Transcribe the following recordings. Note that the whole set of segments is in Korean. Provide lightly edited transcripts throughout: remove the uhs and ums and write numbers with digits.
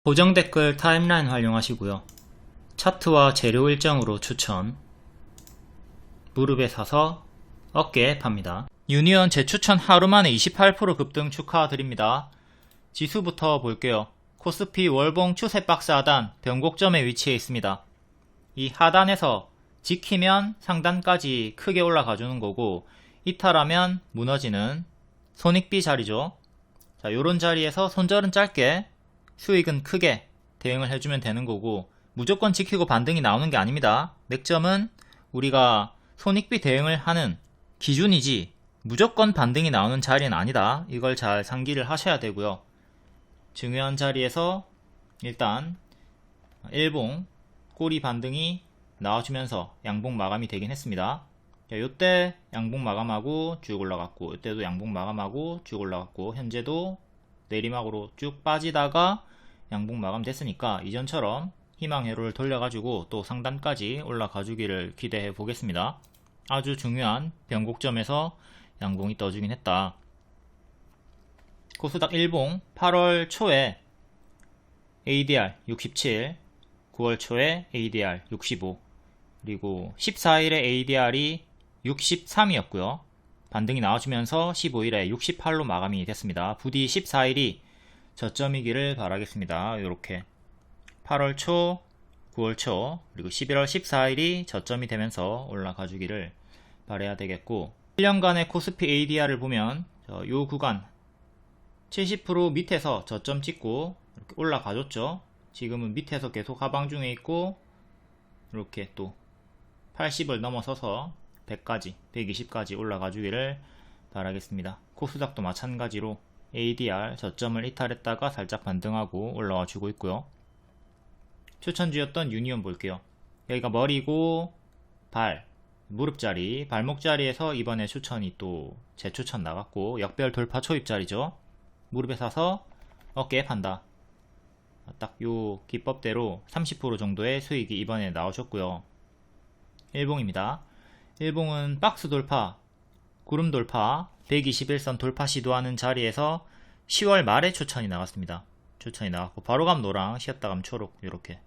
고정 댓글 타임라인 활용하시고요. 차트와 재료 일정으로 추천. 무릎에 사서 어깨에 팝니다. 유니온 재추천 하루만에 28% 급등 축하드립니다. 지수부터 볼게요. 코스피 월봉 추세 박스 하단 변곡점에 위치해 있습니다. 이 하단에서 지키면 상단까지 크게 올라가주는 거고, 이탈하면 무너지는 손익비 자리죠. 자, 요런 자리에서 손절은 짧게, 수익은 크게 대응을 해주면 되는 거고, 무조건 지키고 반등이 나오는 게 아닙니다. 맥점은 우리가 손익비 대응을 하는 기준이지 무조건 반등이 나오는 자리는 아니다. 이걸 잘 상기를 하셔야 되고요. 중요한 자리에서 일단 일봉 꼬리 반등이 나와주면서 양봉 마감이 되긴 했습니다. 요때 양봉 마감하고 쭉 올라갔고, 요때도 양봉 마감하고 쭉 올라갔고, 현재도 내리막으로 쭉 빠지다가 양봉 마감 됐으니까 이전처럼 희망 회로를 돌려가지고 또 상단까지 올라가 주기를 기대해 보겠습니다. 아주 중요한 변곡점에서 양봉이 떠주긴 했다. 코스닥 일봉 8월 초에 ADR 67, 9월 초에 ADR 65, 그리고 14일에 ADR이 63이었고요. 반등이 나와주면서 15일에 68로 마감이 됐습니다. 부디 14일이 저점이기를 바라겠습니다. 이렇게 8월 초, 9월 초, 그리고 11월 14일이 저점이 되면서 올라가 주기를 바라야 되겠고, 1년간의 코스피 ADR을 보면 이 구간 70% 밑에서 저점 찍고 이렇게 올라가 줬죠. 지금은 밑에서 계속 하방 중에 있고, 이렇게 또 80을 넘어서서 100까지, 120까지 올라가 주기를 바라겠습니다. 코스닥도 마찬가지로 ADR 저점을 이탈했다가 살짝 반등하고 올라와 주고 있고요. 추천주였던 유니온 볼게요. 여기가 머리고 발, 무릎 자리, 발목 자리에서 이번에 추천이 또 재추천 나갔고, 역별 돌파 초입 자리죠. 무릎에 사서 어깨에 판다. 딱 요 기법대로 30% 정도의 수익이 이번에 나오셨고요. 일봉입니다. 일봉은 박스 돌파, 구름 돌파, 121선 돌파 시도하는 자리에서 10월 말에 추천이 나갔습니다. 추천이 나갔고, 바로감 노랑, 쉬었다 감 초록, 이렇게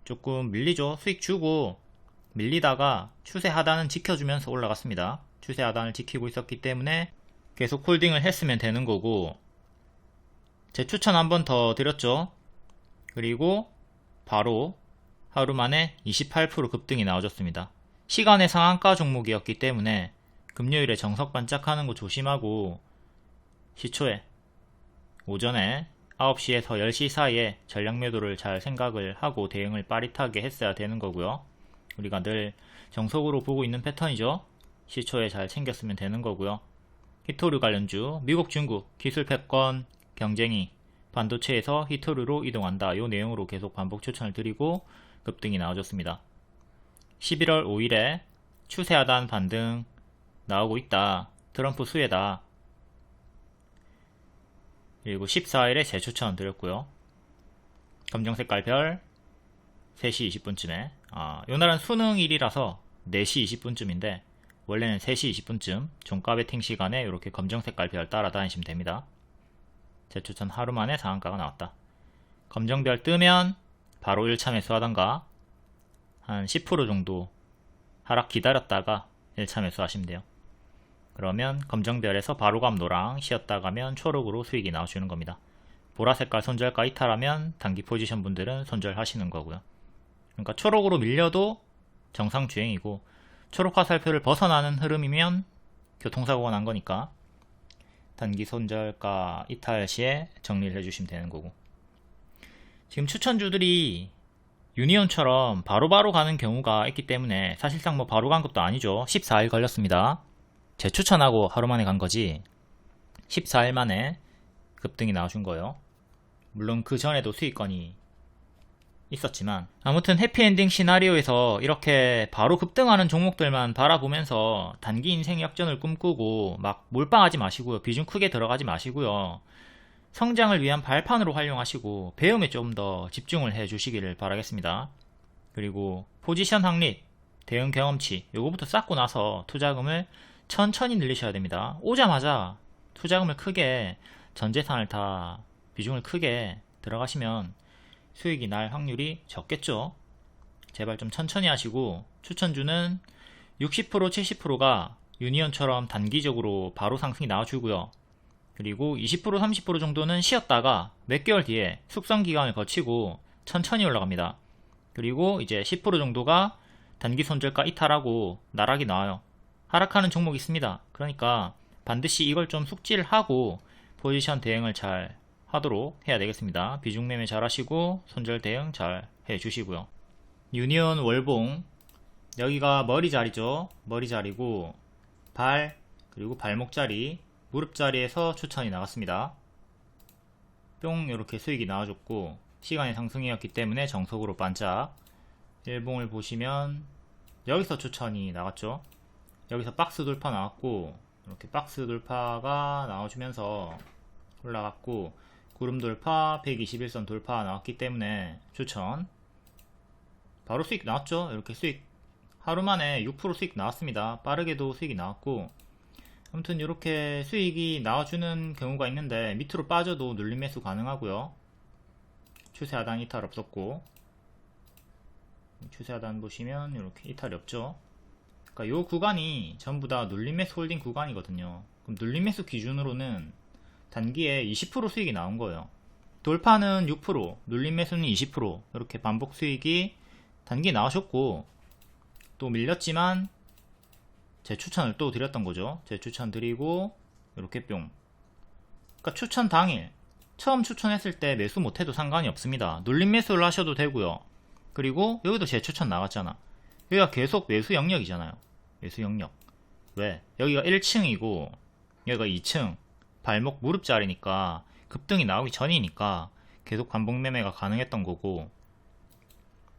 조금 밀리죠. 수익 주고 밀리다가 추세 하단은 지켜주면서 올라갔습니다. 추세 하단을 지키고 있었기 때문에 계속 홀딩을 했으면 되는 거고, 재추천 한 번 더 드렸죠. 그리고 바로 하루 만에 28% 급등이 나와줬습니다. 시간의 상한가 종목이었기 때문에 금요일에 정석 반짝하는 거 조심하고, 시초에 오전에 9시에서 10시 사이에 전략 매도를 잘 생각을 하고 대응을 빠릿하게 했어야 되는 거고요. 우리가 늘 정석으로 보고 있는 패턴이죠. 시초에 잘 챙겼으면 되는 거고요. 히토류 관련주, 미국, 중국, 기술 패권, 경쟁이, 반도체에서 히토류로 이동한다. 이 내용으로 계속 반복 추천을 드리고 급등이 나와줬습니다. 11월 5일에 추세 하단 반등 나오고 있다. 트럼프 수혜다. 그리고 14일에 재추천 드렸고요. 검정색깔 별 3시 20분쯤에, 요날은 수능일이라서 4시 20분쯤인데 원래는 3시 20분쯤 종가 베팅 시간에 이렇게 검정색깔 별 따라다니시면 됩니다. 재추천 하루 만에 상한가가 나왔다. 검정별 뜨면 바로 1차 매수하던가 한 10% 정도 하락 기다렸다가 1차 매수하시면 돼요. 그러면 검정별에서 바로감 노랑, 쉬었다 가면 초록으로 수익이 나와주는 겁니다. 보라색깔 손절가 이탈하면 단기 포지션 분들은 손절하시는 거고요. 그러니까 초록으로 밀려도 정상 주행이고, 초록 화살표를 벗어나는 흐름이면 교통사고가 난 거니까 단기 손절가 이탈 시에 정리를 해주시면 되는 거고, 지금 추천주들이 유니온처럼 바로바로 가는 경우가 있기 때문에 사실상 뭐 바로 간 것도 아니죠. 14일 걸렸습니다. 재추천하고 하루 만에 간 거지 14일 만에 급등이 나와준 거예요. 물론 그 전에도 수익권이 있었지만, 아무튼 해피엔딩 시나리오에서 이렇게 바로 급등하는 종목들만 바라보면서 단기 인생 역전을 꿈꾸고 막 몰빵하지 마시고요. 비중 크게 들어가지 마시고요. 성장을 위한 발판으로 활용하시고 배움에 좀 더 집중을 해 주시기를 바라겠습니다. 그리고 포지션 확립, 대응 경험치 요거부터 쌓고 나서 투자금을 천천히 늘리셔야 됩니다. 오자마자 투자금을 크게, 전 재산을 다 비중을 크게 들어가시면 수익이 날 확률이 적겠죠. 제발 좀 천천히 하시고, 추천주는 60% 70%가 유니온처럼 단기적으로 바로 상승이 나와주고요. 그리고 20% 30% 정도는 쉬었다가 몇 개월 뒤에 숙성 기간을 거치고 천천히 올라갑니다. 그리고 이제 10% 정도가 단기 손절가 이탈하고 나락이 나와요. 하락하는 종목이 있습니다. 그러니까 반드시 이걸 좀 숙지를 하고 포지션 대응을 잘 하도록 해야 되겠습니다. 비중 매매 잘 하시고 손절 대응 잘 해주시고요. 유니온 월봉, 여기가 머리 자리죠. 머리 자리고 발, 그리고 발목 자리, 무릎 자리에서 추천이 나갔습니다. 뿅, 이렇게 수익이 나와줬고 시간의 상승이었기 때문에 정석으로 반짝. 일봉을 보시면 여기서 추천이 나갔죠. 여기서 박스 돌파 나왔고, 이렇게 박스 돌파가 나와주면서 올라갔고, 구름 돌파, 121선 돌파 나왔기 때문에 추천. 바로 수익 나왔죠. 이렇게 수익 하루 만에 6% 수익 나왔습니다. 빠르게도 수익이 나왔고, 아무튼 이렇게 수익이 나와주는 경우가 있는데 밑으로 빠져도 눌림 매수 가능하고요. 추세 하단 이탈 없었고, 추세 하단 보시면 이렇게 이탈이 없죠. 그러니까 이 구간이 전부 다 눌림 매수 홀딩 구간이거든요. 그럼 눌림 매수 기준으로는 단기에 20% 수익이 나온 거예요. 돌파는 6%, 눌림 매수는 20%, 이렇게 반복 수익이 단기에 나오셨고, 또 밀렸지만 제 추천을 또 드렸던 거죠. 제 추천 드리고 이렇게 뿅. 그러니까 추천 당일 처음 추천했을 때 매수 못해도 상관이 없습니다. 눌림 매수를 하셔도 되고요. 그리고 여기도 제 추천 나갔잖아. 여기가 계속 매수 영역이잖아요. 매수 영역. 왜? 여기가 1층이고 여기가 2층, 발목 무릎 자리니까 급등이 나오기 전이니까 계속 반복 매매가 가능했던 거고,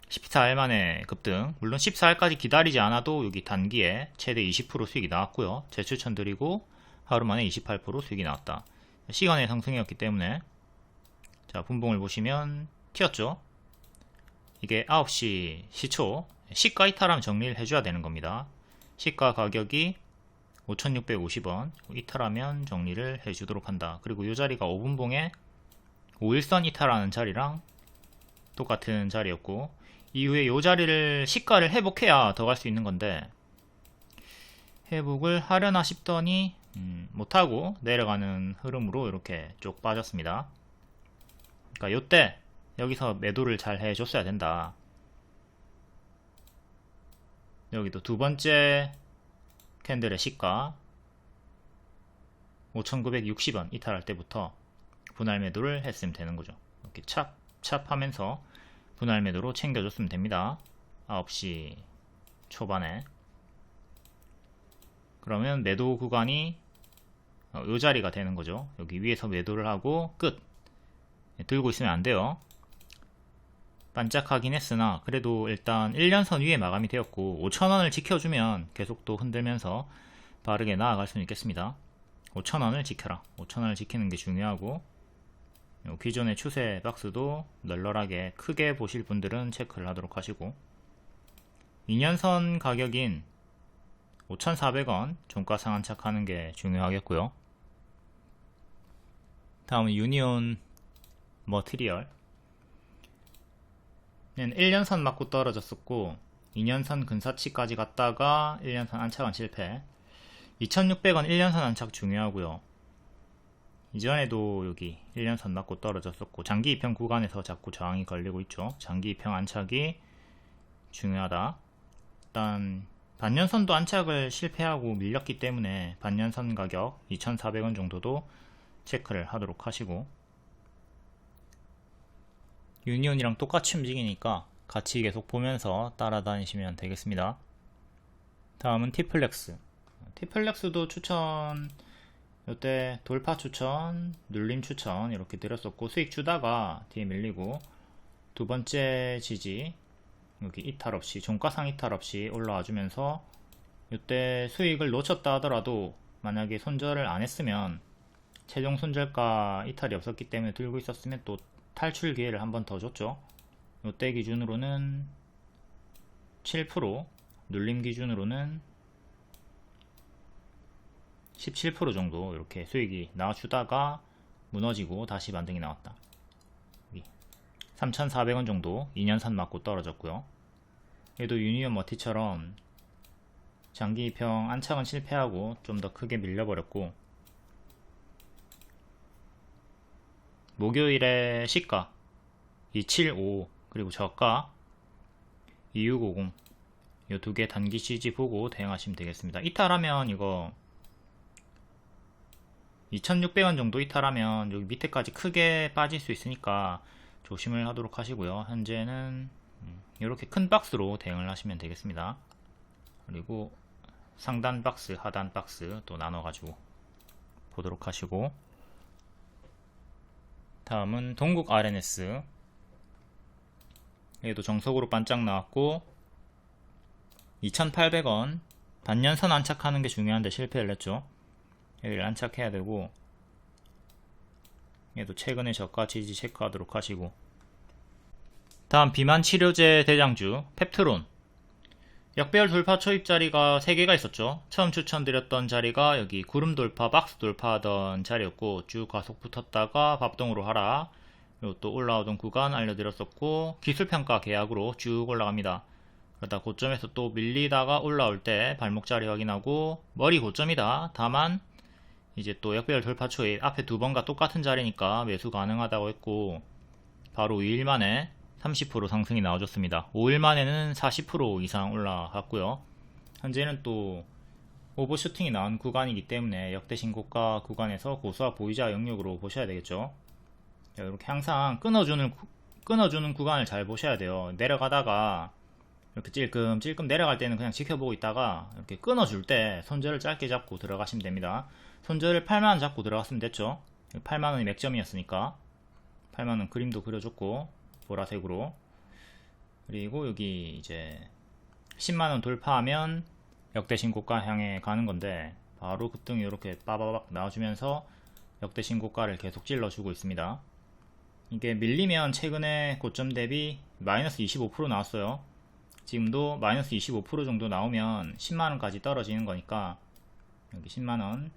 14일 만에 급등, 물론 14일까지 기다리지 않아도 여기 단기에 최대 20% 수익이 나왔고요. 재추천 드리고 하루 만에 28% 수익이 나왔다. 시간의 상승이었기 때문에. 자, 분봉을 보시면 튀었죠. 이게 9시 시초, 시가 이탈하면 정리를 해줘야 되는 겁니다. 시가 가격이 5,650원, 이탈하면 정리를 해주도록 한다. 그리고 이 자리가 5분봉에 5일선 이탈하는 자리랑 똑같은 자리였고, 이후에 이 자리를 시가를 회복해야 더 갈 수 있는 건데, 회복을 하려나 싶더니 못하고 내려가는 흐름으로 이렇게 쭉 빠졌습니다. 그러니까 요때 여기서 매도를 잘 해줬어야 된다. 여기도 두 번째 캔들의 시가 5,960원 이탈할 때부터 분할 매도를 했으면 되는 거죠. 이렇게 찹찹 하면서 분할 매도로 챙겨줬으면 됩니다. 9시 초반에. 그러면 매도 구간이 이 자리가 되는 거죠. 여기 위에서 매도를 하고 끝. 들고 있으면 안 돼요. 반짝하긴 했으나 그래도 일단 1년선 위에 마감이 되었고 5,000원을 지켜주면 계속 또 흔들면서 빠르게 나아갈 수는 있겠습니다. 5,000원을 지켜라. 5,000원을 지키는 게 중요하고, 기존의 추세 박스도 널널하게 크게 보실 분들은 체크를 하도록 하시고, 2년선 가격인 5,400원 종가 상한착하는 게 중요하겠고요. 다음은 유니온 머티리얼. 1년선 맞고 떨어졌었고 2년선 근사치까지 갔다가 1년선 안착은 실패. 2,600원 1년선 안착 중요하고요. 이전에도 여기 1년선 맞고 떨어졌었고 장기 입형 구간에서 자꾸 저항이 걸리고 있죠. 장기 입형 안착이 중요하다. 일단 반년선도 안착을 실패하고 밀렸기 때문에 반년선 가격 2,400원 정도도 체크를 하도록 하시고, 유니온이랑 똑같이 움직이니까 같이 계속 보면서 따라다니시면 되겠습니다. 다음은 티플렉스. 티플렉스도 추천, 이때 돌파 추천, 눌림 추천 이렇게 드렸었고 수익 주다가 뒤에 밀리고, 두 번째 지지 여기 이탈 없이, 종가상 이탈 없이 올라와 주면서 이때 수익을 놓쳤다 하더라도 만약에 손절을 안 했으면 최종 손절가 이탈이 없었기 때문에 들고 있었으면 또 탈출 기회를 한 번 더 줬죠. 이때 기준으로는 7%, 눌림 기준으로는 17% 정도 이렇게 수익이 나와주다가 무너지고 다시 반등이 나왔다. 3,400원 정도 2년산 맞고 떨어졌고요. 얘도 유니온 머티처럼 장기 입형 안착은 실패하고 좀 더 크게 밀려버렸고, 목요일에 시가 275 그리고 저가 2650 이 두 개 단기 CG 보고 대응하시면 되겠습니다. 이탈하면 이거 2,600원 정도 이탈하면 여기 밑에까지 크게 빠질 수 있으니까 조심을 하도록 하시고요. 현재는 이렇게 큰 박스로 대응을 하시면 되겠습니다. 그리고 상단 박스, 하단 박스 또 나눠 가지고 보도록 하시고, 다음은 동국 RNS. 얘도 정석으로 반짝 나왔고 2,800원 반년선 안착하는 게 중요한데 실패를 했죠. 여기를 안착해야 되고, 얘도 최근에 저가 지지 체크하도록 하시고, 다음 비만 치료제 대장주 펩트론. 역배열 돌파 초입 자리가 3개가 있었죠. 처음 추천드렸던 자리가 여기 구름 돌파, 박스 돌파하던 자리였고, 쭉 가속 붙었다가 밥동으로 하락, 그리고 또 올라오던 구간 알려드렸었고, 기술평가 계약으로 쭉 올라갑니다. 그러다 고점에서 또 밀리다가 올라올 때 발목 자리 확인하고, 머리 고점이다. 다만 이제 또 역배열 돌파 초입 앞에 두 번과 똑같은 자리니까 매수 가능하다고 했고, 바로 2일 만에 30% 상승이 나와줬습니다. 5일 만에는 40% 이상 올라갔고요. 현재는 또 오버슈팅이 나온 구간이기 때문에 역대 신고가 구간에서 고수와 보이자 영역으로 보셔야 되겠죠. 이렇게 항상 끊어주는 구간을 잘 보셔야 돼요. 내려가다가 이렇게 찔끔찔끔 내려갈 때는 그냥 지켜보고 있다가 이렇게 끊어줄 때 손절을 짧게 잡고 들어가시면 됩니다. 손절을 8만원 잡고 들어갔으면 됐죠. 8만원이 맥점이었으니까 8만원 그림도 그려줬고 보라색으로. 그리고 여기 이제 10만원 돌파하면 역대 신고가 향해 가는 건데, 바로 급등이 이렇게 빠바박 나와주면서 역대 신고가를 계속 찔러주고 있습니다. 이게 밀리면 최근에 고점 대비 마이너스 25% 나왔어요. 지금도 마이너스 25% 정도 나오면 10만원까지 떨어지는 거니까, 여기 10만원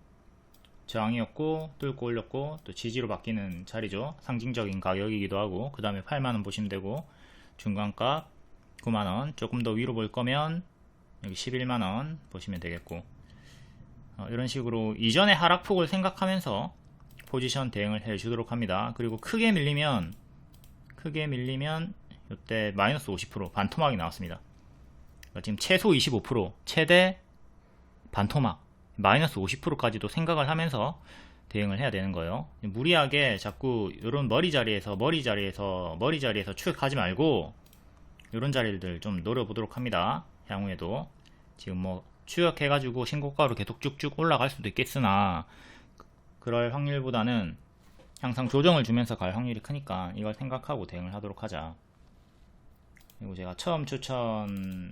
저항이었고 뚫고 올렸고 또 지지로 바뀌는 자리죠. 상징적인 가격이기도 하고, 그 다음에 8만원 보시면 되고, 중간값 9만원, 조금 더 위로 볼 거면 여기 11만원 보시면 되겠고, 이런 식으로 이전의 하락폭을 생각하면서 포지션 대응을 해 주도록 합니다. 그리고 크게 밀리면 이때 마이너스 50% 반토막이 나왔습니다. 그러니까 지금 최소 25% 최대 반토막 마이너스 50%까지도 생각을 하면서 대응을 해야 되는 거예요. 무리하게 자꾸 이런 머리 자리에서 추격하지 말고 이런 자리들 좀 노려보도록 합니다. 향후에도 지금 뭐 추격해가지고 신고가로 계속 쭉쭉 올라갈 수도 있겠으나, 그럴 확률보다는 항상 조정을 주면서 갈 확률이 크니까 이걸 생각하고 대응을 하도록 하자. 그리고 제가 처음 추천드렸던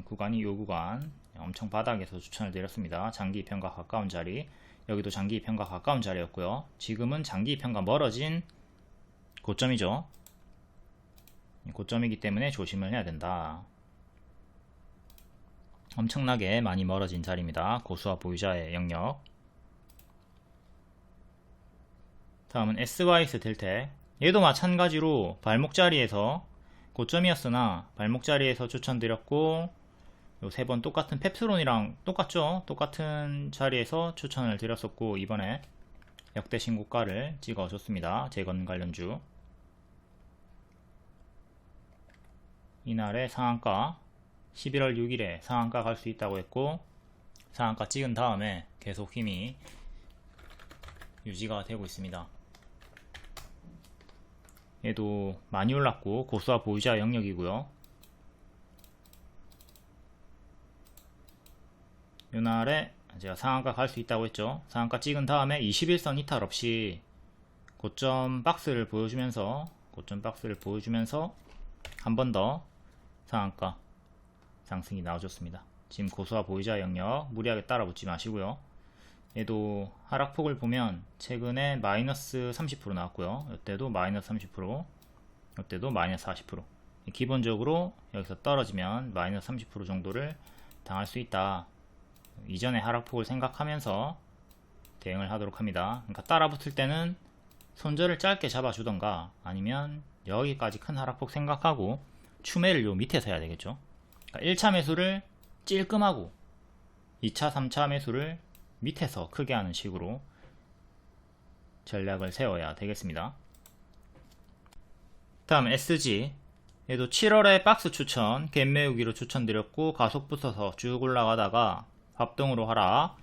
구간이 이 구간, 엄청 바닥에서 추천을 드렸습니다. 장기 입형과 가까운 자리, 여기도 장기 입형과 가까운 자리였고요. 지금은 장기 입형과 멀어진 고점이죠. 고점이기 때문에 조심을 해야 된다. 엄청나게 많이 멀어진 자리입니다. 고수와 보유자의 영역. 다음은 SYS 델텍. 얘도 마찬가지로 발목 자리에서 고점이었으나 발목 자리에서 추천드렸고, 요 세 번 똑같은 펩트론이랑 똑같죠? 똑같은 자리에서 추천을 드렸었고, 이번에 역대 신고가를 찍어줬습니다. 재건 관련주. 이날의 상한가 11월 6일에 상한가 갈 수 있다고 했고, 상한가 찍은 다음에 계속 힘이 유지가 되고 있습니다. 얘도 많이 올랐고 고수와 보유자 영역이고요. 이날에 제가 상한가 갈 수 있다고 했죠. 상한가 찍은 다음에 21선 이탈 없이 고점 박스를 보여주면서 한 번 더 상한가 상승이 나와줬습니다. 지금 고수와 보유자 영역 무리하게 따라 붙지 마시고요. 얘도 하락폭을 보면 최근에 마이너스 30% 나왔고요. 이때도 마이너스 30%, 이때도 마이너스 40%. 기본적으로 여기서 떨어지면 마이너스 30% 정도를 당할 수 있다. 이전의 하락폭을 생각하면서 대응을 하도록 합니다. 그러니까 따라 붙을 때는 손절을 짧게 잡아주던가 아니면 여기까지 큰 하락폭 생각하고 추매를 요 밑에서 해야 되겠죠. 그러니까 1차 매수를 찔끔하고 2차 3차 매수를 밑에서 크게 하는 식으로 전략을 세워야 되겠습니다. 다음 SG, 얘도 7월에 박스 추천 갭 메우기로 추천드렸고 가속 붙어서 쭉 올라가다가 합동으로 하락.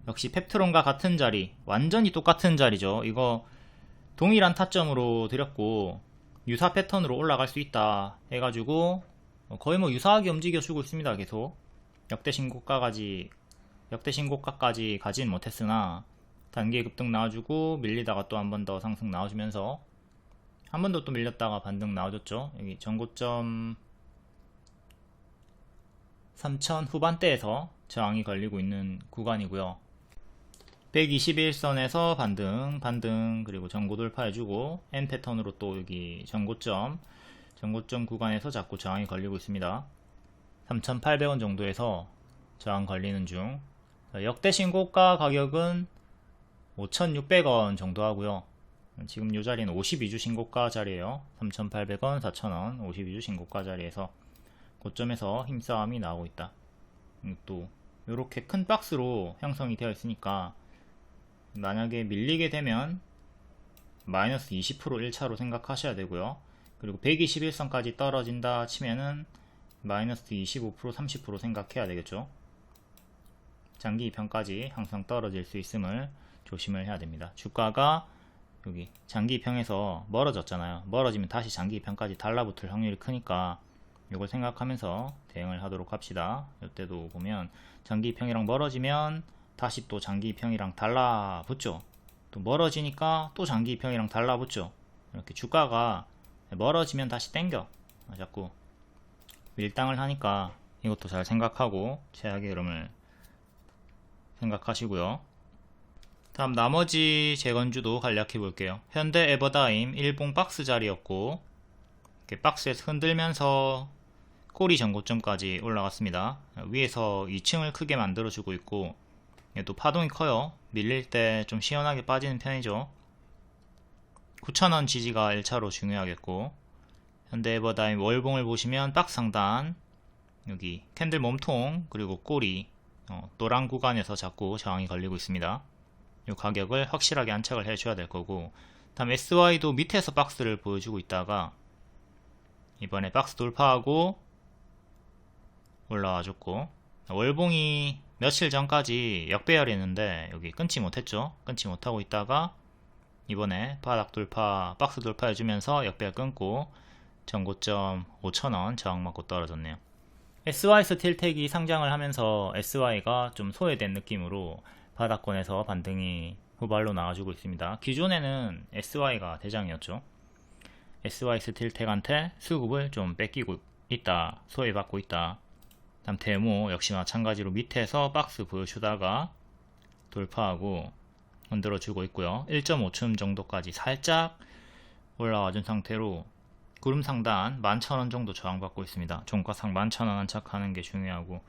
역시 펩트론과 같은 자리, 완전히 똑같은 자리죠. 이거 동일한 타점으로 드렸고 유사 패턴으로 올라갈 수 있다 해가지고 거의 뭐 유사하게 움직여주고 있습니다. 계속 역대 신고가까지 가진 못했으나 단기 급등 나와주고 밀리다가 또 한 번 더 상승 나와주면서 한 번 더 또 밀렸다가 반등 나와줬죠. 여기 전고점 3000 후반대에서 저항이 걸리고 있는 구간이고요. 121선에서 반등 그리고 전고 돌파해주고 N 패턴으로 또 여기 전고점 구간에서 자꾸 저항이 걸리고 있습니다. 3,800원 정도에서 저항 걸리는 중. 역대 신고가 가격은 5,600원 정도 하고요. 지금 이 자리는 52주 신고가 자리에요. 3,800원, 4,000원 52주 신고가 자리에서 고점에서 힘싸움이 나오고 있다. 또 이렇게 큰 박스로 형성이 되어 있으니까 만약에 밀리게 되면 마이너스 20% 1차로 생각하셔야 되고요. 그리고 121선까지 떨어진다 치면은 마이너스 25% 30% 생각해야 되겠죠. 장기 2평까지 항상 떨어질 수 있음을 조심을 해야 됩니다. 주가가 여기 장기 2평에서 멀어졌잖아요. 멀어지면 다시 장기 2평까지 달라붙을 확률이 크니까 이걸 생각하면서 대응을 하도록 합시다. 이때도 보면 장기 2평이랑 멀어지면 다시 또 장기 2평이랑 달라붙죠. 또 멀어지니까 또 장기 2평이랑 달라붙죠. 이렇게 주가가 멀어지면 다시 땡겨. 자꾸 밀당을 하니까 이것도 잘 생각하고 최악의 흐름을 생각하시고요. 다음 나머지 재건주도 간략해 볼게요. 현대 에버다임 일봉 박스 자리였고 이렇게 박스에서 흔들면서 꼬리 전고점까지 올라갔습니다. 위에서 2층을 크게 만들어 주고 있고 얘도 파동이 커요. 밀릴 때 좀 시원하게 빠지는 편이죠. 9,000원 지지가 1차로 중요하겠고 현대 에버다임 월봉을 보시면 박스 상단 여기 캔들 몸통 그리고 꼬리 노란 구간에서 자꾸 저항이 걸리고 있습니다. 이 가격을 확실하게 안착을 해줘야 될 거고 다음 SY도 밑에서 박스를 보여주고 있다가 이번에 박스 돌파하고 올라와 줬고 월봉이 며칠 전까지 역배열했는데 여기 끊지 못했죠. 끊지 못하고 있다가 이번에 바닥 돌파 박스 돌파 해주면서 역배열 끊고 전고점 5,000원 저항 맞고 떨어졌네요. SY 스틸텍이 상장을 하면서 SY가 좀 소외된 느낌으로 바닥권에서 반등이 후발로 나와주고 있습니다. 기존에는 SY가 대장이었죠. SY 스틸텍한테 수급을 좀 뺏기고 있다. 소외받고 있다. 다음 데모 역시 마찬가지로 밑에서 박스 보여주다가 돌파하고 흔들어주고 있고요. 1.5층 정도까지 살짝 올라와준 상태로 구름 상단 11,000원 정도 저항받고 있습니다. 종가상 11,000원 안착하는 게 중요하고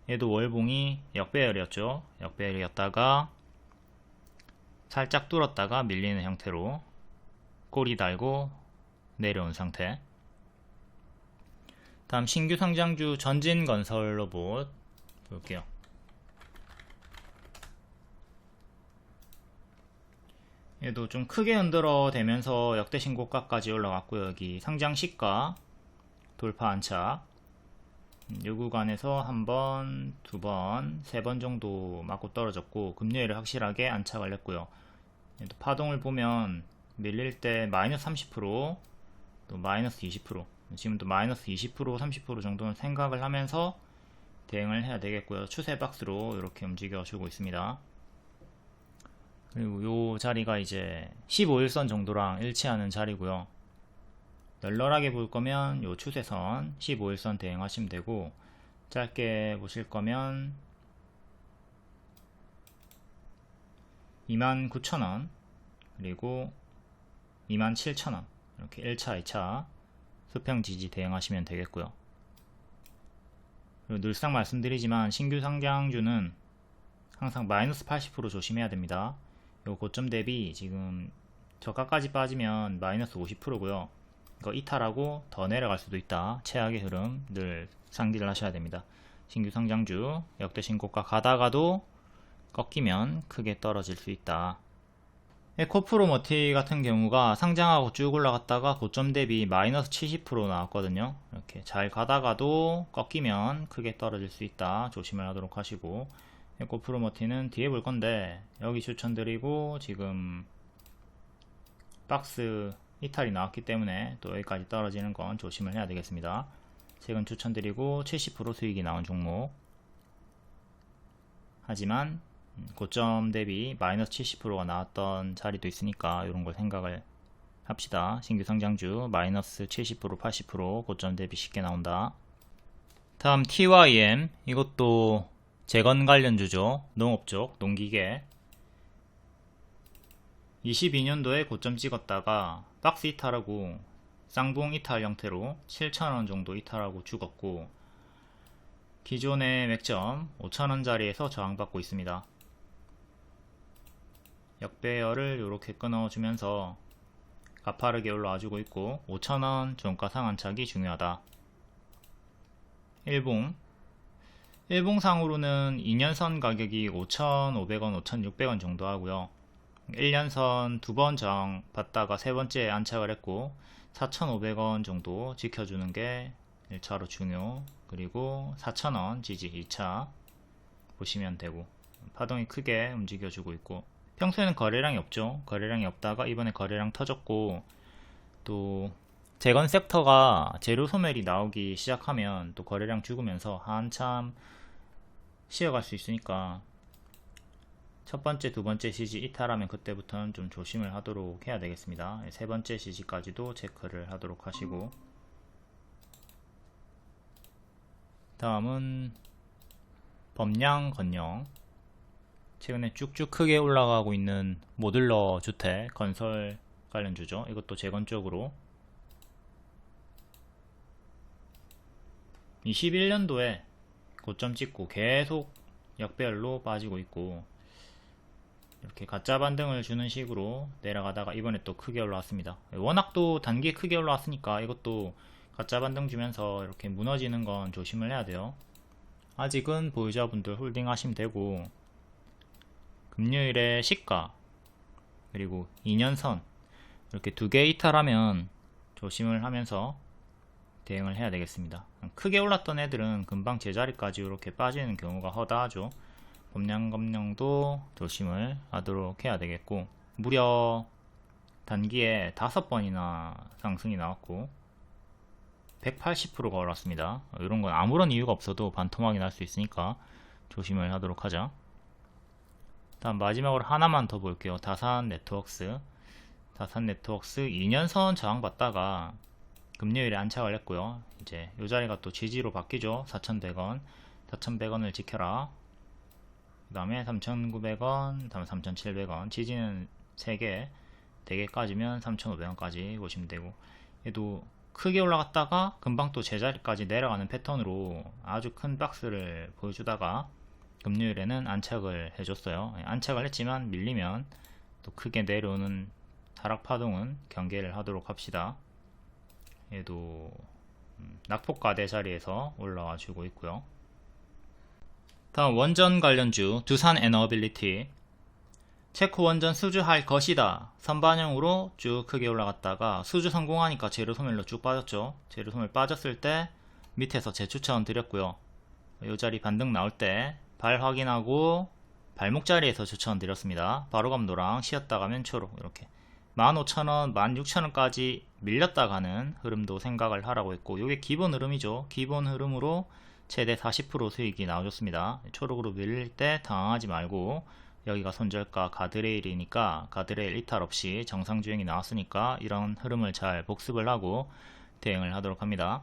얘도 월봉이 역배열이었죠. 역배열이었다가 살짝 뚫었다가 밀리는 형태로 꼬리 달고 내려온 상태. 다음 신규 상장주 전진건설 로봇 볼게요. 얘도 좀 크게 흔들어 대면서 역대 신고가까지 올라갔고요. 여기 상장 시가 돌파 안착 이 구간에서 한 번, 두 번, 세 번 정도 맞고 떨어졌고 금요일에 확실하게 안착을 했고요. 얘도 파동을 보면 밀릴 때 마이너스 30%, 또 마이너스 20%, 지금도 마이너스 20%, 30% 정도는 생각을 하면서 대응을 해야 되겠고요. 추세 박스로 이렇게 움직여 주고 있습니다. 그리고 요 자리가 이제 15일선 정도랑 일치하는 자리고요. 널널하게 볼 거면 요 추세선 15일선 대응하시면 되고 짧게 보실 거면 29,000원 그리고 27,000원 이렇게 1차 2차 수평 지지 대응하시면 되겠고요. 그리고 늘상 말씀드리지만 신규 상장주는 항상 마이너스 80% 조심해야 됩니다. 요 고점 대비 지금 저가까지 빠지면 마이너스 50%고요 이거 이탈하고 더 내려갈 수도 있다. 최악의 흐름 늘 상기를 하셔야 됩니다. 신규 상장주 역대 신고가 가다가도 꺾이면 크게 떨어질 수 있다. 에코프로머티 같은 경우가 상장하고 쭉 올라갔다가 고점 대비 마이너스 70% 나왔거든요. 이렇게 잘 가다가도 꺾이면 크게 떨어질 수 있다. 조심을 하도록 하시고, 에코프로머티는 뒤에 볼 건데 여기 추천드리고 지금 박스 이탈이 나왔기 때문에 또 여기까지 떨어지는 건 조심을 해야 되겠습니다. 최근 추천드리고 70% 수익이 나온 종목, 하지만 고점 대비 마이너스 70%가 나왔던 자리도 있으니까 이런 걸 생각을 합시다. 신규 상장주 마이너스 70% 80% 고점 대비 쉽게 나온다. 다음 TYM, 이것도 재건 관련주죠. 농업 쪽 농기계. 22년도에 고점 찍었다가 박스 이탈하고 쌍봉 이탈 형태로 7,000원 정도 이탈하고 죽었고, 기존의 맥점 5,000원 자리에서 저항받고 있습니다. 역배열을 이렇게 끊어주면서 가파르게 올라와주고 있고, 5,000원 종가 상한착이 중요하다. 일봉상으로는 2년선 가격이 5,500원, 5,600원 정도 하고요. 1년선 두 번 저항 받다가 세 번째 안착을 했고 4,500원 정도 지켜주는 게 1차로 중요. 그리고 4,000원 지지 2차 보시면 되고, 파동이 크게 움직여주고 있고, 평소에는 거래량이 없죠. 거래량이 없다가 이번에 거래량 터졌고, 또 재건 섹터가 재료 소멸이 나오기 시작하면 또 거래량 죽으면서 한참 쉬어갈 수 있으니까 첫 번째, 두 번째 지지 이탈하면 그때부터는 좀 조심을 하도록 해야 되겠습니다. 세 번째 지지까지도 체크를 하도록 하시고, 다음은 범양건영. 최근에 쭉쭉 크게 올라가고 있는 모듈러 주택 건설 관련주죠. 이것도 재건 쪽으로 21년도에 고점 찍고 계속 역배열로 빠지고 있고, 이렇게 가짜 반등을 주는 식으로 내려가다가 이번에 또 크게 올라왔습니다. 워낙 또 단기에 크게 올라왔으니까 이것도 가짜 반등 주면서 이렇게 무너지는 건 조심을 해야 돼요. 아직은 보유자분들 홀딩 하시면 되고, 금요일에 시가 그리고 2년선 이렇게 두 개 이탈하면 조심을 하면서 대응을 해야 되겠습니다. 크게 올랐던 애들은 금방 제자리까지 이렇게 빠지는 경우가 허다하죠. 범양건영도 조심을 하도록 해야 되겠고, 무려 단기에 5번이나 상승이 나왔고 180%가 올랐습니다. 이런 건 아무런 이유가 없어도 반토막이 날 수 있으니까 조심을 하도록 하자. 다음 마지막으로 하나만 더 볼게요. 다산네트웍스 2년선 저항받다가 금요일에 안착을 했고요. 이제 이 자리가 또 지지로 바뀌죠. 4,100원 4,100원을 지켜라. 그 다음에 3,900원, 다음 3,700원, 지지는 3개, 4개 까지면 3,500원까지 보시면 되고, 얘도 크게 올라갔다가 금방 또 제자리까지 내려가는 패턴으로 아주 큰 박스를 보여주다가 금요일에는 안착을 해줬어요. 안착을 했지만 밀리면 또 크게 내려오는 하락 파동은 경계를 하도록 합시다. 얘도 낙폭과대 자리에서 올라와 주고 있고요. 다음 원전 관련주 두산에너빌리티. 체코 원전 수주할 것이다 선반영으로 쭉 크게 올라갔다가 수주 성공하니까 재료 소멸로 쭉 빠졌죠. 재료 소멸 빠졌을 때 밑에서 재추천 드렸고요. 이 자리 반등 나올 때 발 확인하고 발목 자리에서 추천 드렸습니다. 바로 감도랑 쉬었다 가면 초록, 이렇게 15,000원, 16,000원까지 밀렸다 가는 흐름도 생각을 하라고 했고, 이게 기본 흐름이죠. 기본 흐름으로 최대 40% 수익이 나와줬습니다. 초록으로 밀릴 때 당황하지 말고, 여기가 손절가 가드레일이니까 가드레일 이탈 없이 정상 주행이 나왔으니까 이런 흐름을 잘 복습을 하고 대응을 하도록 합니다.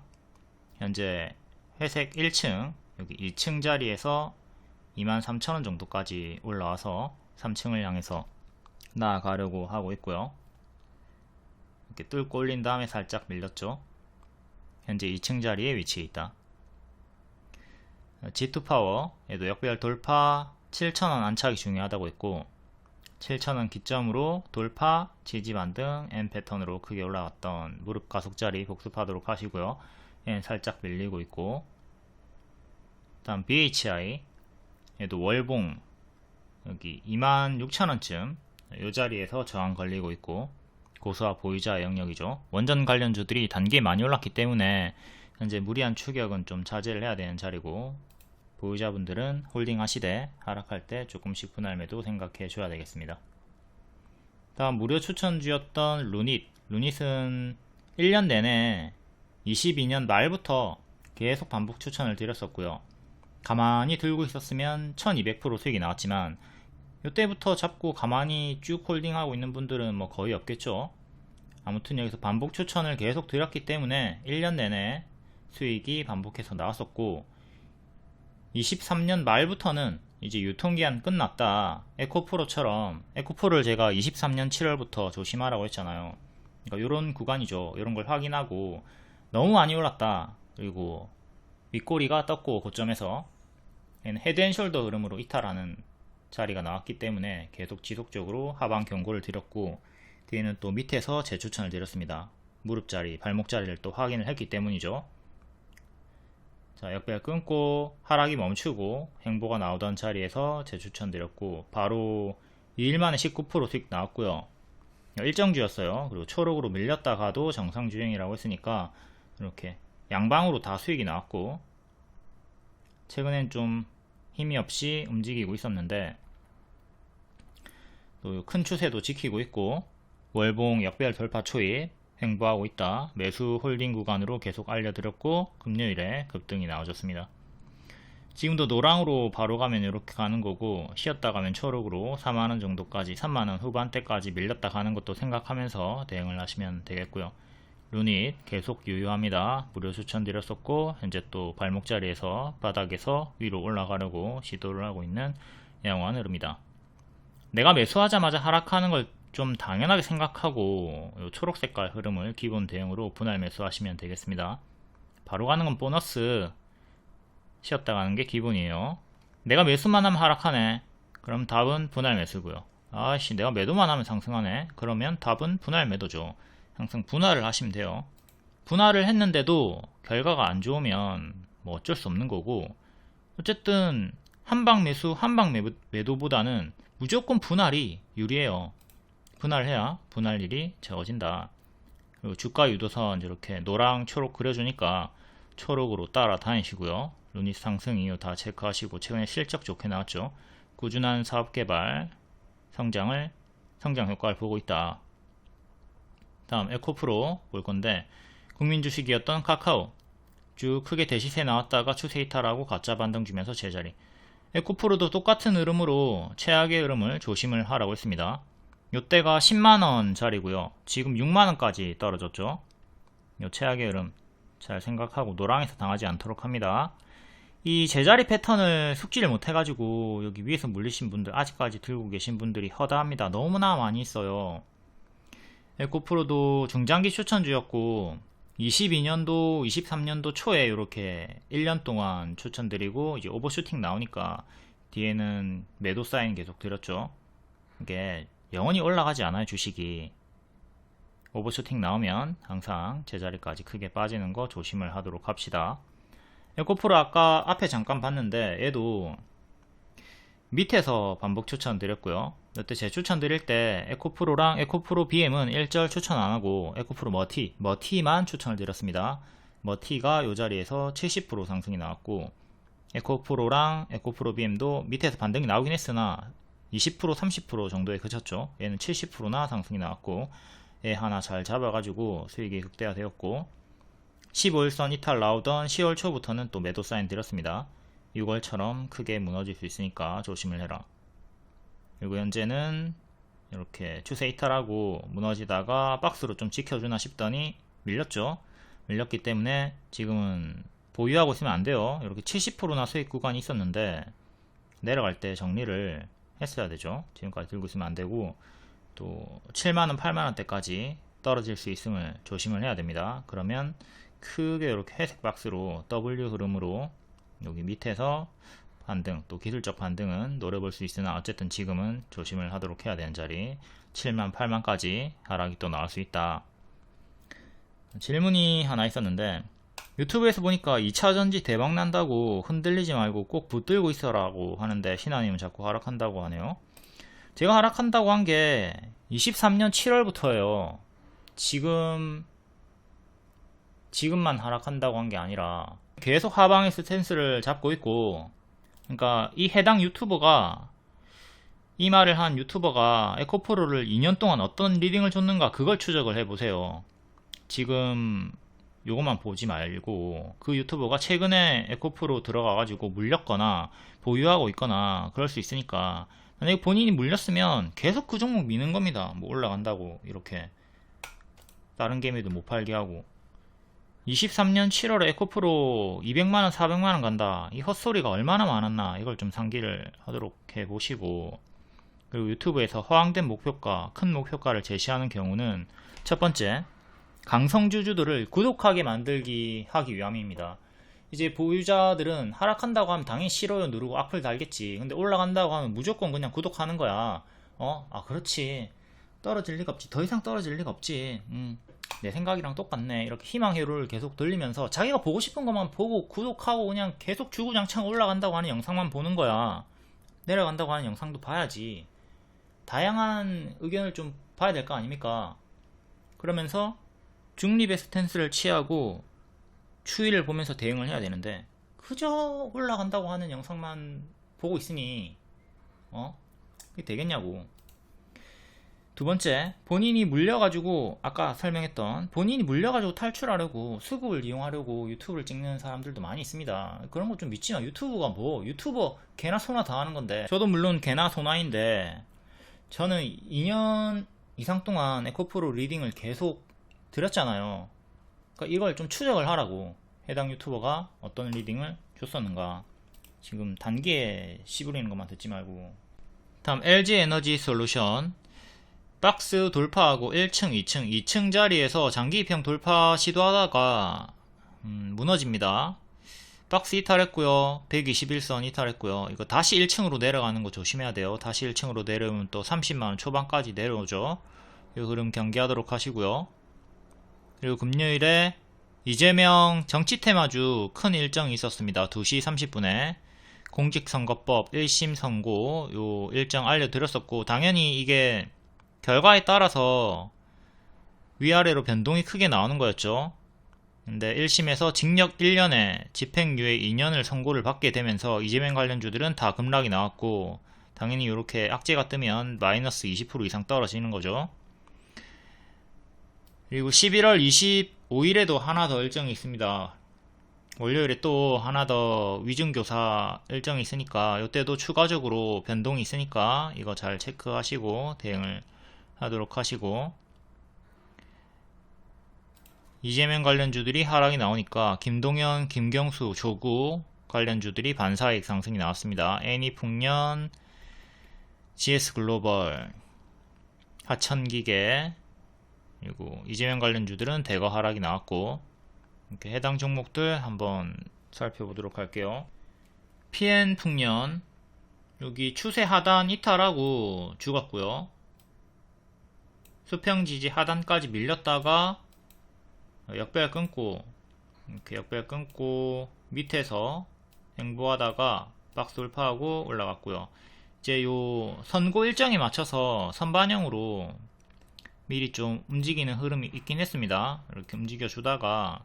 현재 회색 1층, 여기 2층 자리에서 23,000원 정도까지 올라와서 3층을 향해서 나아가려고 하고 있고요. 이렇게 뚫고 올린 다음에 살짝 밀렸죠. 현재 2층 자리에 위치해 있다. G2파워, 얘도 역배열 돌파 7,000원 안착이 중요하다고 했고, 7,000원 기점으로 돌파, 지지 반등, M 패턴으로 크게 올라갔던 무릎 가속자리 복습하도록 하시고요. 얘는 살짝 밀리고 있고, 다음 BHI 얘도 월봉 여기 26,000원쯤 이 자리에서 저항 걸리고 있고, 고수와 보유자의 영역이죠. 원전 관련주들이 단기에 많이 올랐기 때문에 현재 무리한 추격은 좀 자제를 해야 되는 자리고, 보유자분들은 홀딩 하시되 하락할 때 조금씩 분할 매도 생각해 줘야 되겠습니다. 다음 무료 추천주였던 루닛은 1년 내내 22년 말부터 계속 반복 추천을 드렸었고요. 가만히 들고 있었으면 1200% 수익이 나왔지만 이때부터 잡고 가만히 쭉 홀딩하고 있는 분들은 뭐 거의 없겠죠. 아무튼 여기서 반복 추천을 계속 드렸기 때문에 1년 내내 수익이 반복해서 나왔었고, 23년 말부터는 이제 유통기한 끝났다, 에코프로처럼, 에코프로를 제가 23년 7월부터 조심하라고 했잖아요. 그러니까 이런 구간이죠. 이런 걸 확인하고 너무 많이 올랐다, 그리고 윗꼬리가 떴고 고점에서 헤드앤숄더 흐름으로 이탈하는 자리가 나왔기 때문에 계속 지속적으로 하방 경고를 드렸고, 뒤에는 또 밑에서 재추천을 드렸습니다. 무릎자리, 발목자리를 또 확인을 했기 때문이죠. 자, 역배열 끊고 하락이 멈추고 행보가 나오던 자리에서 재추천 드렸고, 바로 2일 만에 19% 수익 나왔고요. 일정주였어요. 그리고 초록으로 밀렸다가도 정상주행이라고 했으니까 이렇게 양방으로 다 수익이 나왔고, 최근엔 좀 힘이 없이 움직이고 있었는데 또 큰 추세도 지키고 있고, 월봉 역배열 돌파 초입 행보하고 있다, 매수 홀딩 구간으로 계속 알려드렸고, 금요일에 급등이 나와줬습니다. 지금도 노랑으로 바로 가면 이렇게 가는 거고, 쉬었다 가면 초록으로 4만원 정도까지, 3만원 후반대까지 밀렸다 가는 것도 생각하면서 대응을 하시면 되겠고요. 루닛 계속 유효합니다. 무료 추천드렸었고, 현재 또 발목자리에서 바닥에서 위로 올라가려고 시도를 하고 있는 양호한 흐름이다. 내가 매수하자마자 하락하는 걸 좀 당연하게 생각하고 요 초록색깔 흐름을 기본 대응으로 분할 매수하시면 되겠습니다. 바로 가는 건 보너스, 쉬었다 가는 게 기본이에요. 내가 매수만 하면 하락하네, 그럼 답은 분할 매수고요. 아씨, 내가 매도만 하면 상승하네, 그러면 답은 분할 매도죠. 항상 분할을 하시면 돼요. 분할을 했는데도 결과가 안 좋으면 뭐 어쩔 수 없는 거고, 어쨌든 한방 매수, 한방 매도보다는 무조건 분할이 유리해요. 분할해야 분할일이 적어진다. 그리고 주가 유도선 이렇게 노랑 초록 그려주니까 초록으로 따라다니시고요. 루닛 상승 이유 다 체크하시고, 최근에 실적 좋게 나왔죠. 꾸준한 사업개발 성장 효과를 보고 있다. 다음 에코프로 볼 건데, 국민 주식이었던 카카오 쭉 크게 대시세 나왔다가 추세 이탈하고 가짜 반등 주면서 제자리. 에코프로도 똑같은 흐름으로 최악의 흐름을 조심을 하라고 했습니다. 요때가 10만원 자리고요. 지금 6만원까지 떨어졌죠. 요 최악의 흐름 잘 생각하고 노랑에서 당하지 않도록 합니다. 이 제자리 패턴을 숙지를 못해가지고 여기 위에서 물리신 분들, 아직까지 들고 계신 분들이 허다합니다. 너무나 많이 있어요. 에코프로도 중장기 추천주였고, 22년도 23년도 초에 이렇게 1년 동안 추천드리고, 이제 오버슈팅 나오니까 뒤에는 매도 사인 계속 드렸죠. 이게 영원히 올라가지 않아요, 주식이. 오버슈팅 나오면 항상 제자리까지 크게 빠지는 거 조심을 하도록 합시다. 에코프로 아까 앞에 잠깐 봤는데 얘도 밑에서 반복 추천 드렸고요. 이때 제 추천 드릴 때 에코프로랑 에코프로 BM은 1절 추천 안하고 에코프로 머티만 추천을 드렸습니다. 머티가 이 자리에서 70% 상승이 나왔고, 에코프로랑 에코프로 BM도 밑에서 반등이 나오긴 했으나 20% 30% 정도에 그쳤죠. 얘는 70%나 상승이 나왔고, 얘 하나 잘 잡아가지고 수익이 극대화되었고, 15일선 이탈 나오던 10월 초부터는 또 매도 사인 드렸습니다. 6월처럼 크게 무너질 수 있으니까 조심을 해라. 그리고 현재는 이렇게 추세 이탈하고 무너지다가 박스로 좀 지켜주나 싶더니 밀렸죠. 밀렸기 때문에 지금은 보유하고 있으면 안 돼요. 이렇게 70%나 수익 구간이 있었는데 내려갈 때 정리를 했어야 되죠. 지금까지 들고 있으면 안 되고, 또 7만원 8만원대까지 떨어질 수 있음을 조심을 해야 됩니다. 그러면 크게 이렇게 회색 박스로 W 흐름으로 여기 밑에서 반등, 또 기술적 반등은 노려볼 수 있으나 어쨌든 지금은 조심을 하도록 해야 되는 자리. 7만, 8만까지 하락이 또 나올 수 있다. 질문이 하나 있었는데, 유튜브에서 보니까 2차전지 대박 난다고 흔들리지 말고 꼭 붙들고 있어라고 하는데 신하님은 자꾸 하락한다고 하네요. 제가 하락한다고 한 게 23년 7월부터예요. 지금만 하락한다고 한 게 아니라 계속 하방의 스탠스를 잡고 있고, 그러니까 이 해당 유튜버가, 이 말을 한 유튜버가 에코프로를 2년 동안 어떤 리딩을 줬는가, 그걸 추적을 해보세요. 지금 요것만 보지 말고 그 유튜버가 최근에 에코프로 들어가가지고 물렸거나 보유하고 있거나 그럴 수 있으니까, 만약에 본인이 물렸으면 계속 그 종목 미는 겁니다. 뭐 올라간다고 이렇게 다른 개미도 못 팔게 하고. 23년 7월에 에코프로 200만원 400만원 간다, 이 헛소리가 얼마나 많았나, 이걸 좀 상기를 하도록 해보시고, 그리고 유튜브에서 허황된 목표가, 큰 목표가를 제시하는 경우는 첫 번째, 강성주주들을 구독하게 만들기 하기 위함입니다. 이제 보유자들은 하락한다고 하면 당연히 싫어요 누르고 악플 달겠지. 근데 올라간다고 하면 무조건 그냥 구독하는 거야. 그렇지, 떨어질 리가 없지, 더 이상 떨어질 리가 없지, 내 생각이랑 똑같네, 이렇게 희망회로를 계속 돌리면서 자기가 보고 싶은 것만 보고 구독하고 그냥 계속 주구장창 올라간다고 하는 영상만 보는 거야. 내려간다고 하는 영상도 봐야지. 다양한 의견을 좀 봐야 될 거 아닙니까? 그러면서 중립의 스탠스를 취하고 추이를 보면서 대응을 해야 되는데, 그저 올라간다고 하는 영상만 보고 있으니 그게 되겠냐고. 두 번째, 본인이 물려가지고, 아까 설명했던 본인이 물려가지고 탈출하려고, 수급을 이용하려고 유튜브를 찍는 사람들도 많이 있습니다. 그런 거 좀 믿지 마. 유튜브가 뭐, 유튜버 개나 소나 다 하는 건데. 저도 물론 개나 소나인데, 저는 2년 이상 동안 에코프로 리딩을 계속 드렸잖아요. 그러니까 이걸 좀 추적을 하라고. 해당 유튜버가 어떤 리딩을 줬었는가. 지금 단기에 씨부리는 것만 듣지 말고. 다음 LG에너지 솔루션. 박스 돌파하고 1층, 2층 자리에서 장기 입형 돌파 시도하다가 무너집니다. 박스 이탈했고요. 121선 이탈했고요. 이거 다시 1층으로 내려가는 거 조심해야 돼요. 다시 1층으로 내려오면 또 30만원 초반까지 내려오죠. 이 흐름 경계하도록 하시고요. 그리고 금요일에 이재명 정치 테마주 큰 일정이 있었습니다. 2시 30분에 공직선거법 1심 선고 요 일정 알려드렸었고, 당연히 이게 결과에 따라서 위아래로 변동이 크게 나오는 거였죠. 근데 1심에서 징역 1년에 집행유예 2년을 선고를 받게 되면서 이재명 관련주들은 다 급락이 나왔고, 당연히 이렇게 악재가 뜨면 마이너스 20% 이상 떨어지는 거죠. 그리고 11월 25일에도 하나 더 일정이 있습니다. 월요일에 또 하나 더 위중교사 일정이 있으니까 이때도 추가적으로 변동이 있으니까 이거 잘 체크하시고 대응을 하도록 하시고, 이재명 관련주들이 하락이 나오니까 김동연, 김경수, 조구 관련주들이 반사이익 상승이 나왔습니다. 애니풍년, GS글로벌, 하천기계, 그리고 이재명 관련주들은 대거 하락이 나왔고, 이렇게 해당 종목들 한번 살펴보도록 할게요. PN풍년, 여기 추세 하단 이탈하고 죽었고요. 수평지지 하단까지 밀렸다가 역배열 끊고, 이렇게 역배열 끊고 밑에서 행보하다가 박스 돌파하고 올라갔고요. 이제 요 선고 일정에 맞춰서 선반영으로 미리 좀 움직이는 흐름이 있긴 했습니다. 이렇게 움직여 주다가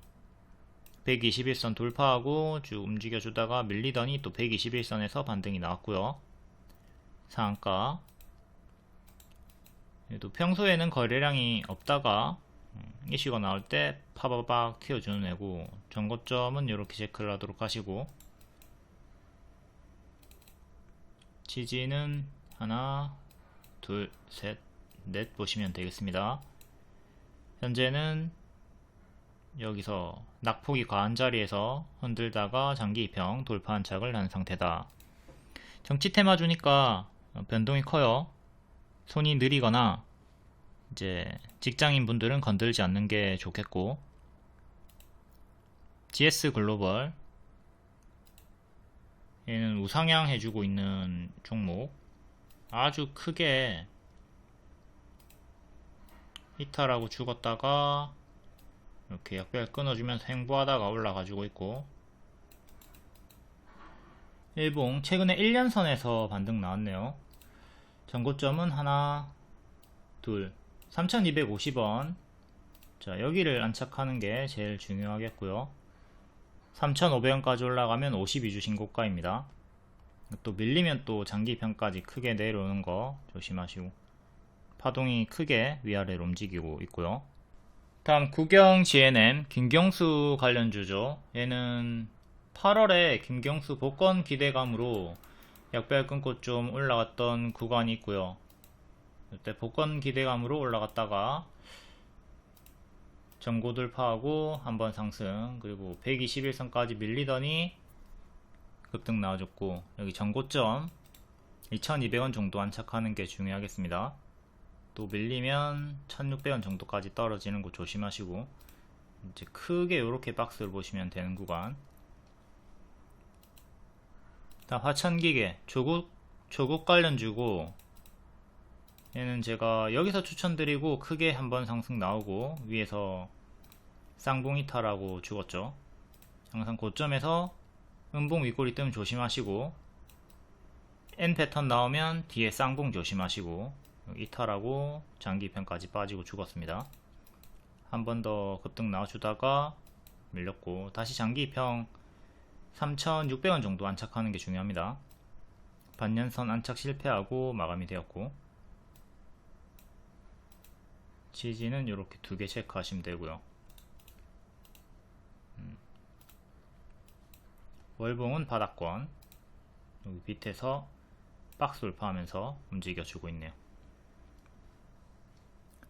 121선 돌파하고 쭉 움직여 주다가 밀리더니 또 121선에서 반등이 나왔고요. 상한가. 또 평소에는 거래량이 없다가 이슈가 나올 때 파바박 튀어주는 애고, 전고점은 이렇게 체크를 하도록 하시고, 지지는 하나, 둘, 셋, 넷 보시면 되겠습니다. 현재는 여기서 낙폭이 과한 자리에서 흔들다가 장기 입형 돌파 안착을 한 상태다. 정치 테마 주니까 변동이 커요. 손이 느리거나 이제 직장인 분들은 건들지 않는 게 좋겠고, GS 글로벌 얘는 우상향 해주고 있는 종목, 아주 크게 이탈하고 죽었다가 이렇게 약별 끊어주면서 횡보하다가 올라가지고 있고, 일봉 최근에 1년선에서 반등 나왔네요. 전고점은 하나, 둘, 3250원. 자, 여기를 안착하는 게 제일 중요하겠고요. 3500원까지 올라가면 52주 신고가입니다. 또 밀리면 또 장기평까지 크게 내려오는 거 조심하시고, 파동이 크게 위아래로 움직이고 있고요. 다음 국영 GNM 김경수 관련주죠. 얘는 8월에 김경수 복권 기대감으로 약별 끊고 좀 올라갔던 구간이 있고요. 이때 복권 기대감으로 올라갔다가 전고 돌파하고 한번 상승, 그리고 121선까지 밀리더니 급등 나와줬고, 여기 전고점 2200원 정도 안착하는 게 중요하겠습니다. 또 밀리면 1600원 정도까지 떨어지는 거 조심하시고, 이제 크게 이렇게 박스를 보시면 되는 구간. 다음 화천기계 조국 관련주고, 얘는 제가 여기서 추천드리고 크게 한번 상승 나오고 위에서 쌍봉 이탈하고 죽었죠. 항상 고점에서 음봉 윗꼬리 뜨면 조심하시고, N 패턴 나오면 뒤에 쌍봉 조심하시고, 이탈하고 장기평까지 빠지고 죽었습니다. 한 번 더 급등 나와주다가 밀렸고, 다시 장기평 3600원 정도 안착하는 게 중요합니다. 반년선 안착 실패하고 마감이 되었고, 지지는 이렇게 두 개 체크하시면 되고요. 월봉은 바닥권, 여기 밑에서 박스 돌파하면서 움직여주고 있네요.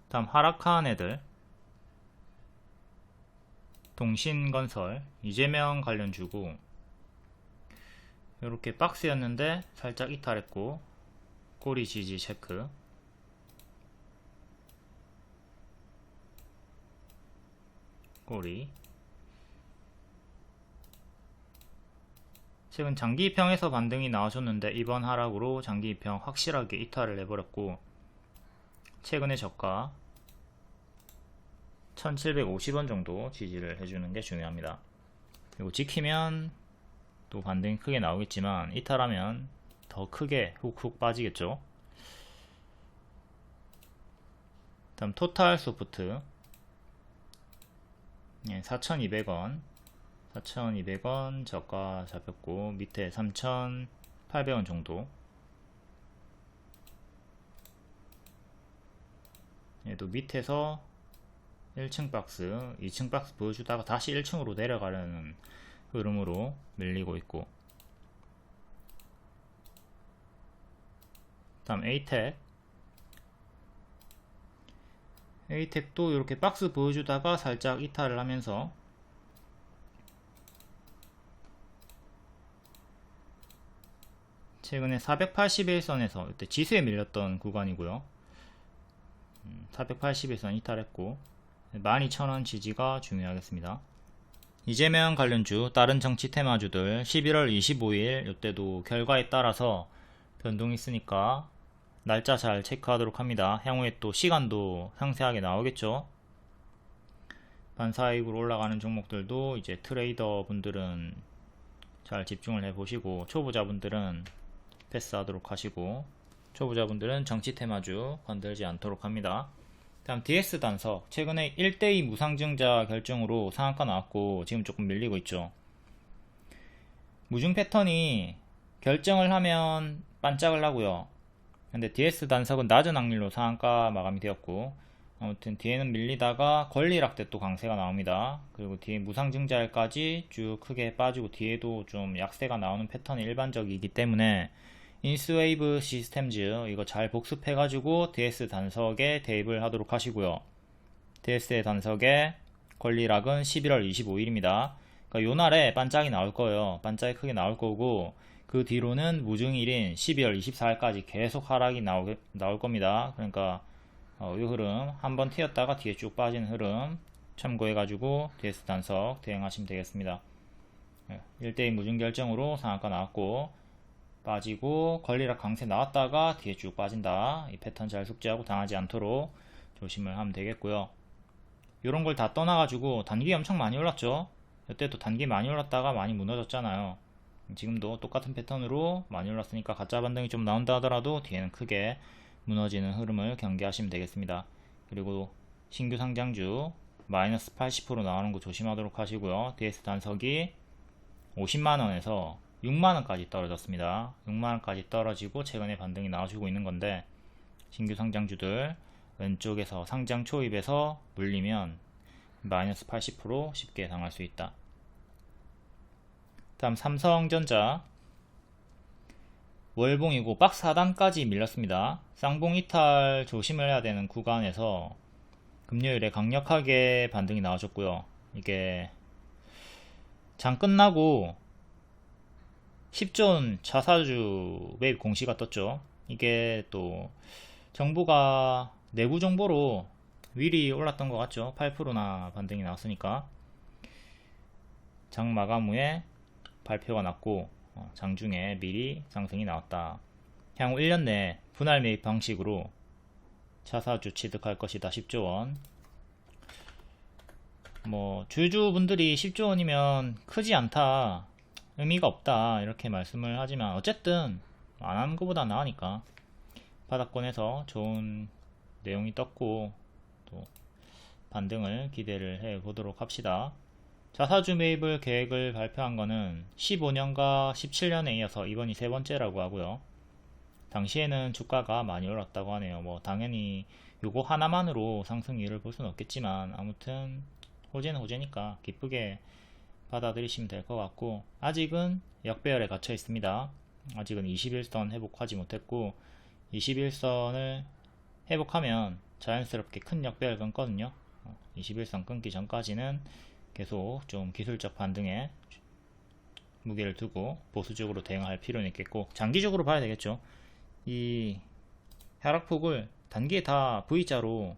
다음 하락한 애들, 동신건설 이재명 관련주고, 이렇게 박스였는데 살짝 이탈했고 꼬리 지지 체크, 꼬리. 최근 장기평에서 반등이 나와줬는데 이번 하락으로 장기평 확실하게 이탈을 해버렸고, 최근의 저가 1750원 정도 지지를 해주는 게 중요합니다. 그리고 지키면 또 반등이 크게 나오겠지만 이탈하면 더 크게 훅훅 빠지겠죠. 다음 토탈 소프트 4200원 4200원 저가 잡혔고, 밑에 3800원 정도. 얘도 밑에서 1층 박스 2층 박스 보여주다가 다시 1층으로 내려가려는 흐름으로 밀리고 있고, 다음 에이텍도 이렇게 박스 보여주다가 살짝 이탈을 하면서 최근에 481선에서 이때 지수에 밀렸던 구간이고요. 481선 이탈했고 12,000원 지지가 중요하겠습니다. 이재명 관련주 다른 정치 테마주들 11월 25일 이때도 결과에 따라서 변동이 있으니까 날짜 잘 체크하도록 합니다. 향후에 또 시간도 상세하게 나오겠죠. 반사이익으로 올라가는 종목들도 이제 트레이더 분들은 잘 집중을 해보시고, 초보자분들은 패스하도록 하시고, 초보자분들은 정치 테마주 건들지 않도록 합니다. 다음 DS 단석 최근에 1대2 무상증자 결정으로 상한가 나왔고 지금 조금 밀리고 있죠. 무중 패턴이 결정을 하면 반짝을 하고요. 근데 DS 단석은 낮은 확률로 상한가 마감이 되었고, 아무튼 뒤에는 밀리다가 권리락 때 또 강세가 나옵니다. 그리고 뒤에 무상증자일까지 쭉 크게 빠지고 뒤에도 좀 약세가 나오는 패턴이 일반적이기 때문에 인스웨이브 시스템즈 이거 잘 복습해가지고 DS 단석에 대입을 하도록 하시고요. DS의 단석에 권리락은 11월 25일입니다. 그러니까 요날에 반짝이 나올 거예요. 반짝이 크게 나올 거고, 그 뒤로는 무증일인 12월 24일까지 계속 하락이 나올 겁니다. 그러니까 이 흐름 한번 튀었다가 뒤에 쭉 빠지는 흐름 참고해가지고 DS 단석 대응하시면 되겠습니다. 1대2 무중결정으로 상한가 나왔고 빠지고 권리락 강세 나왔다가 뒤에 쭉 빠진다. 이 패턴 잘 숙지하고 당하지 않도록 조심을 하면 되겠고요. 이런 걸 다 떠나가지고 단기 엄청 많이 올랐죠. 이때도 단기 많이 올랐다가 많이 무너졌잖아요. 지금도 똑같은 패턴으로 많이 올랐으니까 가짜 반등이 좀 나온다 하더라도 뒤에는 크게 무너지는 흐름을 경계하시면 되겠습니다. 그리고 신규 상장주 마이너스 80% 나오는 거 조심하도록 하시고요. DS 단석이 50만원에서 6만원까지 떨어졌습니다. 6만원까지 떨어지고 최근에 반등이 나와주고 있는 건데, 신규 상장주들 왼쪽에서 상장 초입에서 물리면 마이너스 80% 쉽게 당할 수 있다. 다음 삼성전자 월봉이고 박스 하단까지 밀렸습니다. 쌍봉 이탈 조심을 해야 되는 구간에서 금요일에 강력하게 반등이 나와줬고요. 이게 장 끝나고 10조원 자사주 매입 공시가 떴죠. 이게 또 정부가 내부 정보로 위리 올랐던 것 같죠. 8%나 반등이 나왔으니까 장 마감 후에 발표가 났고 장중에 미리 상승이 나왔다. 향후 1년 내 분할 매입 방식으로 자사주 취득할 것이다. 10조원. 뭐 주주분들이 10조원이면 크지 않다, 의미가 없다 이렇게 말씀을 하지만 어쨌든 안 하는 것보다 나으니까 바닥권에서 좋은 내용이 떴고 또 반등을 기대를 해 보도록 합시다. 자사주 매입을 계획을 발표한 거는 15년과 17년에 이어서 이번이 세 번째라고 하고요. 당시에는 주가가 많이 올랐다고 하네요. 뭐 당연히 요거 하나만으로 상승 이유를 볼 수는 없겠지만 아무튼 호재는 호재니까 기쁘게 받아들이시면 될 것 같고, 아직은 역배열에 갇혀 있습니다. 아직은 21선 회복하지 못했고 21선을 회복하면 자연스럽게 큰 역배열 끊거든요. 21선 끊기 전까지는 계속 좀 기술적 반등에 무게를 두고 보수적으로 대응할 필요는 있겠고, 장기적으로 봐야 되겠죠. 이 하락폭을 단기에 다 V자로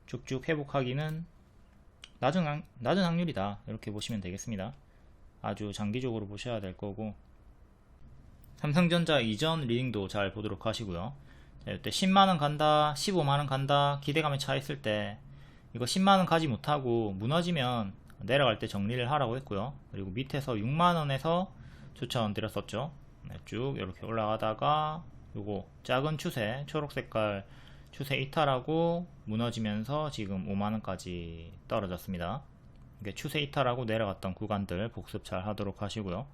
쭉쭉 회복하기는 낮은 확률이다 이렇게 보시면 되겠습니다. 아주 장기적으로 보셔야 될 거고, 삼성전자 이전 리딩도 잘 보도록 하시고요. 자, 이때 10만원 간다 15만원 간다 기대감에 차 있을 때 이거 10만원 가지 못하고 무너지면 내려갈 때 정리를 하라고 했고요. 그리고 밑에서 6만원에서 추천 드렸었죠. 네, 쭉 이렇게 올라가다가 요거 작은 추세 초록색깔 추세 이탈하고 무너지면서 지금 5만원까지 떨어졌습니다. 이게 추세 이탈하고 내려갔던 구간들 복습 잘 하도록 하시고요.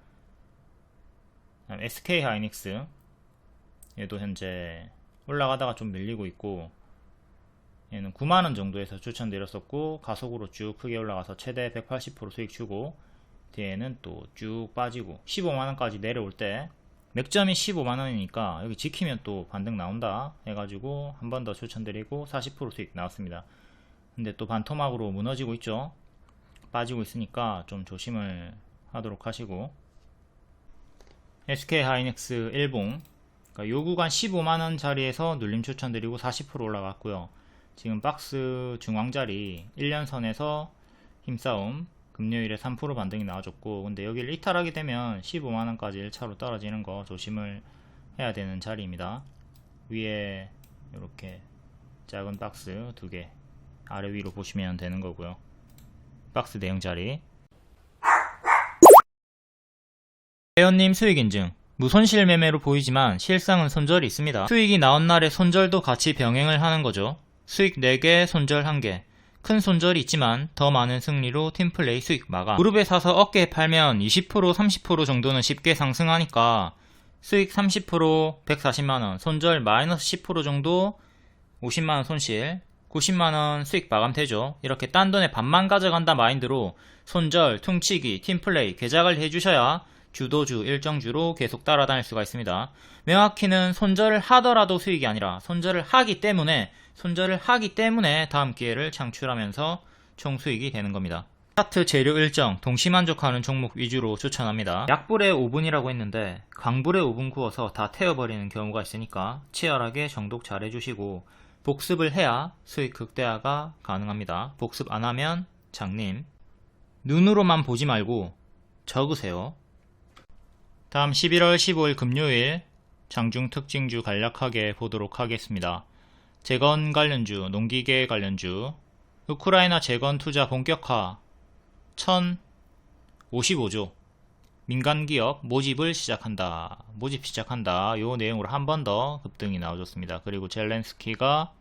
SK 하이닉스 얘도 현재 올라가다가 좀 밀리고 있고, 얘는 9만원 정도에서 추천드렸었고 가속으로 쭉 크게 올라가서 최대 180% 수익 주고 뒤에는 또 쭉 빠지고 15만원까지 내려올 때 맥점이 15만원이니까 여기 지키면 또 반등 나온다 해가지고 한 번 더 추천드리고 40% 수익 나왔습니다. 근데 또 반토막으로 무너지고 있죠. 빠지고 있으니까 좀 조심을 하도록 하시고, SK 하이닉스 일봉 그러니까 요 구간 15만원 자리에서 눌림 추천드리고 40% 올라갔고요. 지금 박스 중앙자리 1년선에서 힘싸움 금요일에 3% 반등이 나와줬고, 근데 여기를 이탈하게 되면 15만원까지 1차로 떨어지는 거 조심을 해야 되는 자리입니다. 위에 이렇게 작은 박스 2개 아래 위로 보시면 되는 거고요. 박스 대형 자리. 회원님 수익 인증. 무손실 매매로 보이지만 실상은 손절이 있습니다. 수익이 나온 날에 손절도 같이 병행을 하는 거죠. 수익 4개, 손절 1개. 큰 손절이 있지만 더 많은 승리로 팀플레이 수익 마감. 무릎에 사서 어깨에 팔면 20% 30% 정도는 쉽게 상승하니까 수익 30% 140만원, 손절 마이너스 10% 정도 50만원 손실, 90만원 수익 마감되죠. 이렇게 딴 돈에 반만 가져간다 마인드로 손절, 퉁치기, 팀플레이, 개작을 해주셔야 주도주, 일정주로 계속 따라다닐 수가 있습니다. 명확히는 손절을 하더라도 수익이 아니라 손절을 하기 때문에 다음 기회를 창출하면서 총 수익이 되는 겁니다. 차트 재료 일정, 동시만족하는 종목 위주로 추천합니다. 약불에 5분이라고 했는데 강불에 5분 구워서 다 태워버리는 경우가 있으니까 치열하게 정독 잘 해주시고 복습을 해야 수익 극대화가 가능합니다. 복습 안하면 장님. 눈으로만 보지 말고 적으세요. 다음 11월 15일 금요일 장중 특징주 간략하게 보도록 하겠습니다. 재건 관련주, 농기계 관련주, 우크라이나 재건 투자 본격화 1055조, 민간기업 모집 시작한다. 요 내용으로 한 번 더 급등이 나와줬습니다. 그리고 젤렌스키가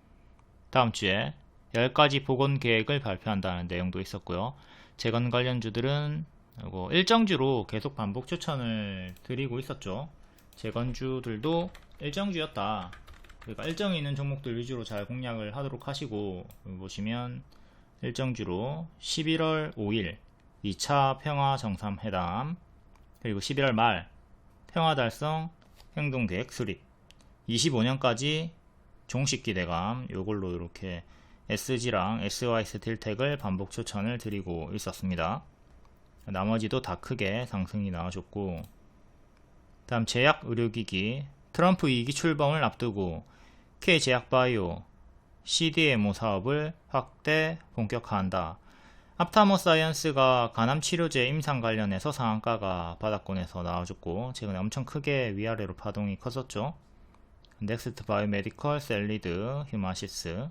다음 주에 10가지 복원 계획을 발표한다는 내용도 있었고요. 재건 관련주들은 일정주로 계속 반복 추천을 드리고 있었죠. 재건주들도 일정주였다. 그러니까 일정이 있는 종목들 위주로 잘 공략을 하도록 하시고, 보시면 일정주로 11월 5일 2차 평화정상회담, 그리고 11월 말 평화달성 행동계획 수립, 25년까지 종식기대감, 요걸로 이렇게 SG랑 SYS 딜텍을 반복 추천을 드리고 있었습니다. 나머지도 다 크게 상승이 나와줬고, 다음 제약 의료기기, 트럼프 2기 출범을 앞두고 K제약바이오 CDMO 사업을 확대 본격화한다. 앞타모 사이언스가 간암치료제 임상 관련해서 상한가가 바닥권에서 나와줬고, 최근에 엄청 크게 위아래로 파동이 컸었죠. 넥스트 바이오메디컬, 셀리드, 휴마시스.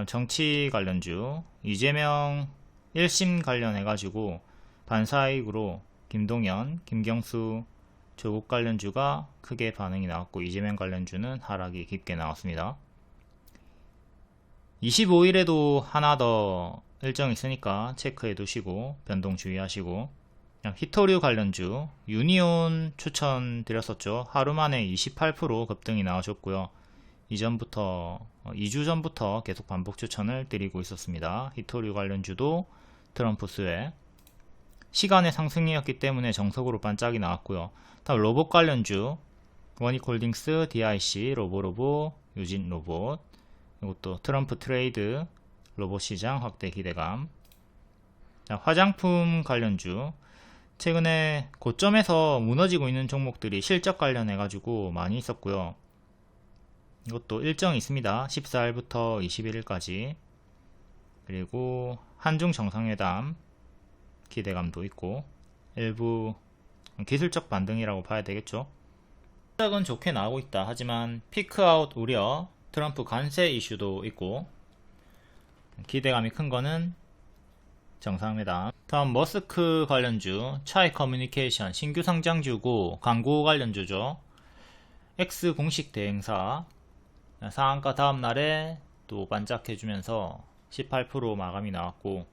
정치 관련주, 이재명 1심 관련해가지고 반사이익으로 김동연, 김경수, 조국 관련주가 크게 반응이 나왔고, 이재명 관련주는 하락이 깊게 나왔습니다. 25일에도 하나 더 일정 있으니까 체크해 두시고 변동 주의하시고, 히토류 관련주 유니온 추천드렸었죠. 하루 만에 28% 급등이 나와줬고요. 2주 전부터 계속 반복 추천을 드리고 있었습니다. 히토류 관련주도 트럼프 수혜 시간의 상승이었기 때문에 정석으로 반짝이 나왔고요. 다음 로봇 관련주 원익홀딩스, DIC, 로보로보, 유진로봇, 이것도 트럼프 트레이드 로봇 시장 확대 기대감. 화장품 관련주, 최근에 고점에서 무너지고 있는 종목들이 실적 관련해가지고 많이 있었고요. 이것도 일정이 있습니다. 14일부터 21일까지. 그리고 한중 정상회담 기대감도 있고, 일부 기술적 반등이라고 봐야 되겠죠. 시작은 좋게 나오고 있다. 하지만 피크아웃 우려, 트럼프 관세 이슈도 있고, 기대감이 큰 거는 정상회담. 다음 머스크 관련주, 차이 커뮤니케이션 신규 상장주고 광고 관련주죠. X 공식 대행사 상한가 다음날에 또 반짝해주면서 18% 마감이 나왔고,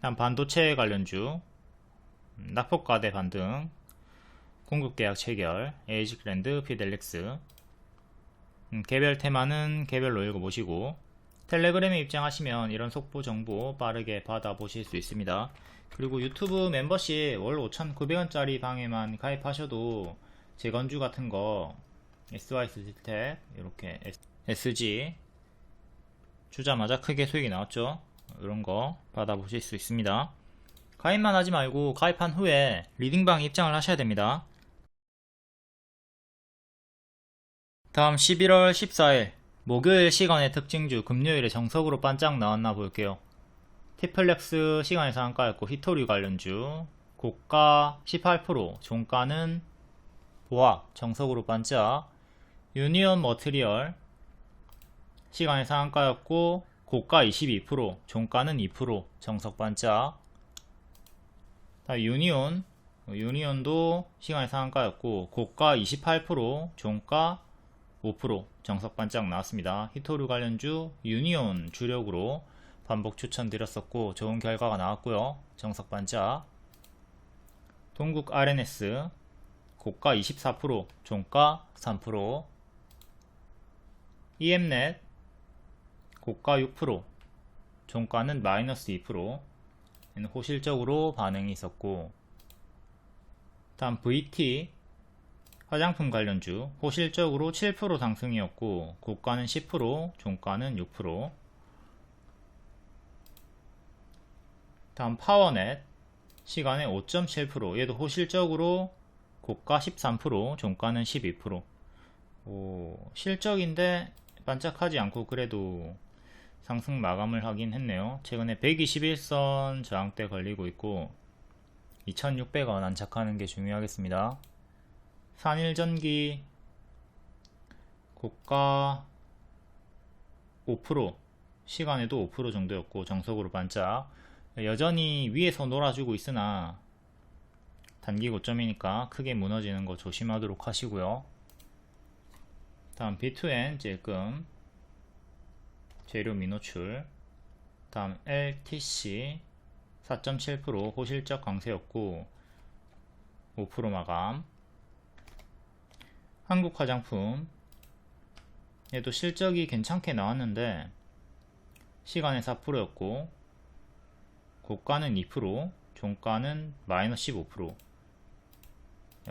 다음 반도체 관련주 낙폭과대 반등, 공급계약 체결, 에이직랜드, 피델릭스. 개별 테마는 개별로 읽어보시고, 텔레그램에 입장하시면 이런 속보 정보 빠르게 받아보실 수 있습니다. 그리고 유튜브 멤버십 월 5,900원짜리 방에만 가입하셔도 재건주 같은 거 SYS 딜텍 이렇게 SG 주자마자 크게 수익이 나왔죠. 이런 거 받아보실 수 있습니다. 가입만 하지 말고 가입한 후에 리딩방 입장을 하셔야 됩니다. 다음 11월 14일 목요일 시간의 특징주, 금요일에 정석으로 반짝 나왔나 볼게요. 티플렉스 시간의 상한가였고, 히토류 관련주 고가 18%, 종가는 보합 정석으로 반짝. 유니온 머티리얼 시간의 상한가였고, 고가 22%, 종가는 2%, 정석 반짝. 유니온도 시간의 상한가였고, 고가 28%, 종가 5%, 정석 반짝 나왔습니다. 히토류 관련주 유니온 주력으로 반복 추천드렸었고 좋은 결과가 나왔고요. 정석 반짝. 동국 RNS 고가 24%, 종가 3%. EM넷 고가 6%, 종가는 마이너스 2%. 호실적으로 반응이 있었고, 다음 VT 화장품 관련주 호실적으로 7% 상승이었고, 고가는 10%, 종가는 6%. 다음 파워넷 시간에 5.7%, 얘도 호실적으로 고가 13%, 종가는 12%. 실적인데 반짝하지 않고 그래도 상승 마감을 하긴 했네요. 최근에 121선 저항대 걸리고 있고 2600원 안착하는 게 중요하겠습니다. 산일전기 고가 5%, 시간에도 5% 정도였고 정석으로 반짝. 여전히 위에서 놀아주고 있으나 단기 고점이니까 크게 무너지는 거 조심하도록 하시고요. 다음 B2N 찔끔 재료 미노출. 다음 LTC 4.7% 호실적 강세였고 5% 마감. 한국화장품 얘도 실적이 괜찮게 나왔는데 시간에 4%였고 고가는 2%, 종가는 마이너스 15%.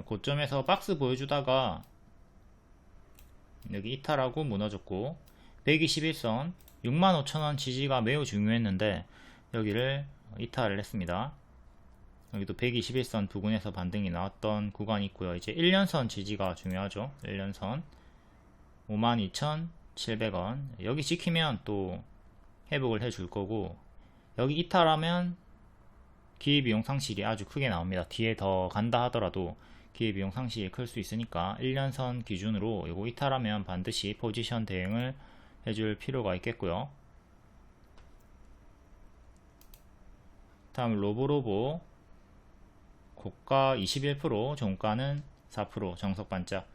고점에서 박스 보여주다가 여기 이탈하고 무너졌고 121선 65,000원 지지가 매우 중요했는데 여기를 이탈을 했습니다. 여기도 121선 부근에서 반등이 나왔던 구간이 있고요. 이제 1년선 지지가 중요하죠. 1년선 52,700원 여기 지키면 또 회복을 해줄 거고, 여기 이탈하면 기회비용 상실이 아주 크게 나옵니다. 뒤에 더 간다 하더라도 기회비용 상실이 클 수 있으니까 1년선 기준으로 이거 이탈하면 반드시 포지션 대응을 해줄 필요가 있겠고요. 다음 로보로보 고가 21%, 종가는 4%, 정석 반짝.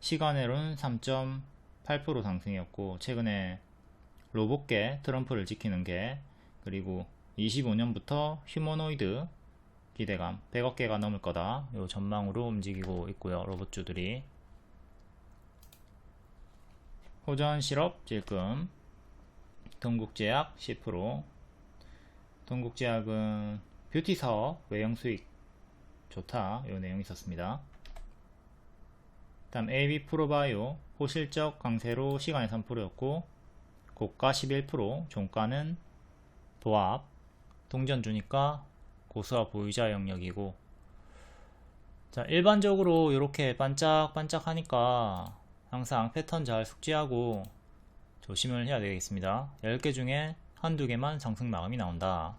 시간으로는 3.8% 상승이었고 최근에 로봇계 트럼프를 지키는 게, 그리고 25년부터 휴머노이드 기대감 100억 개가 넘을 거다 요 전망으로 움직이고 있고요. 로봇주들이. 호전 시럽 찔끔 동국제약 10%. 동국제약은 뷰티 사업 외형 수익 좋다 요 내용이 있었습니다. 다음 AB 프로바이오 호실적 강세로 시간에 3%였고 고가 11%, 종가는 도합. 동전 주니까 고수와 보유자 영역이고. 자, 일반적으로 이렇게 반짝반짝 하니까 항상 패턴 잘 숙지하고 조심을 해야 되겠습니다. 10개 중에 한두 개만 상승 마감이 나온다.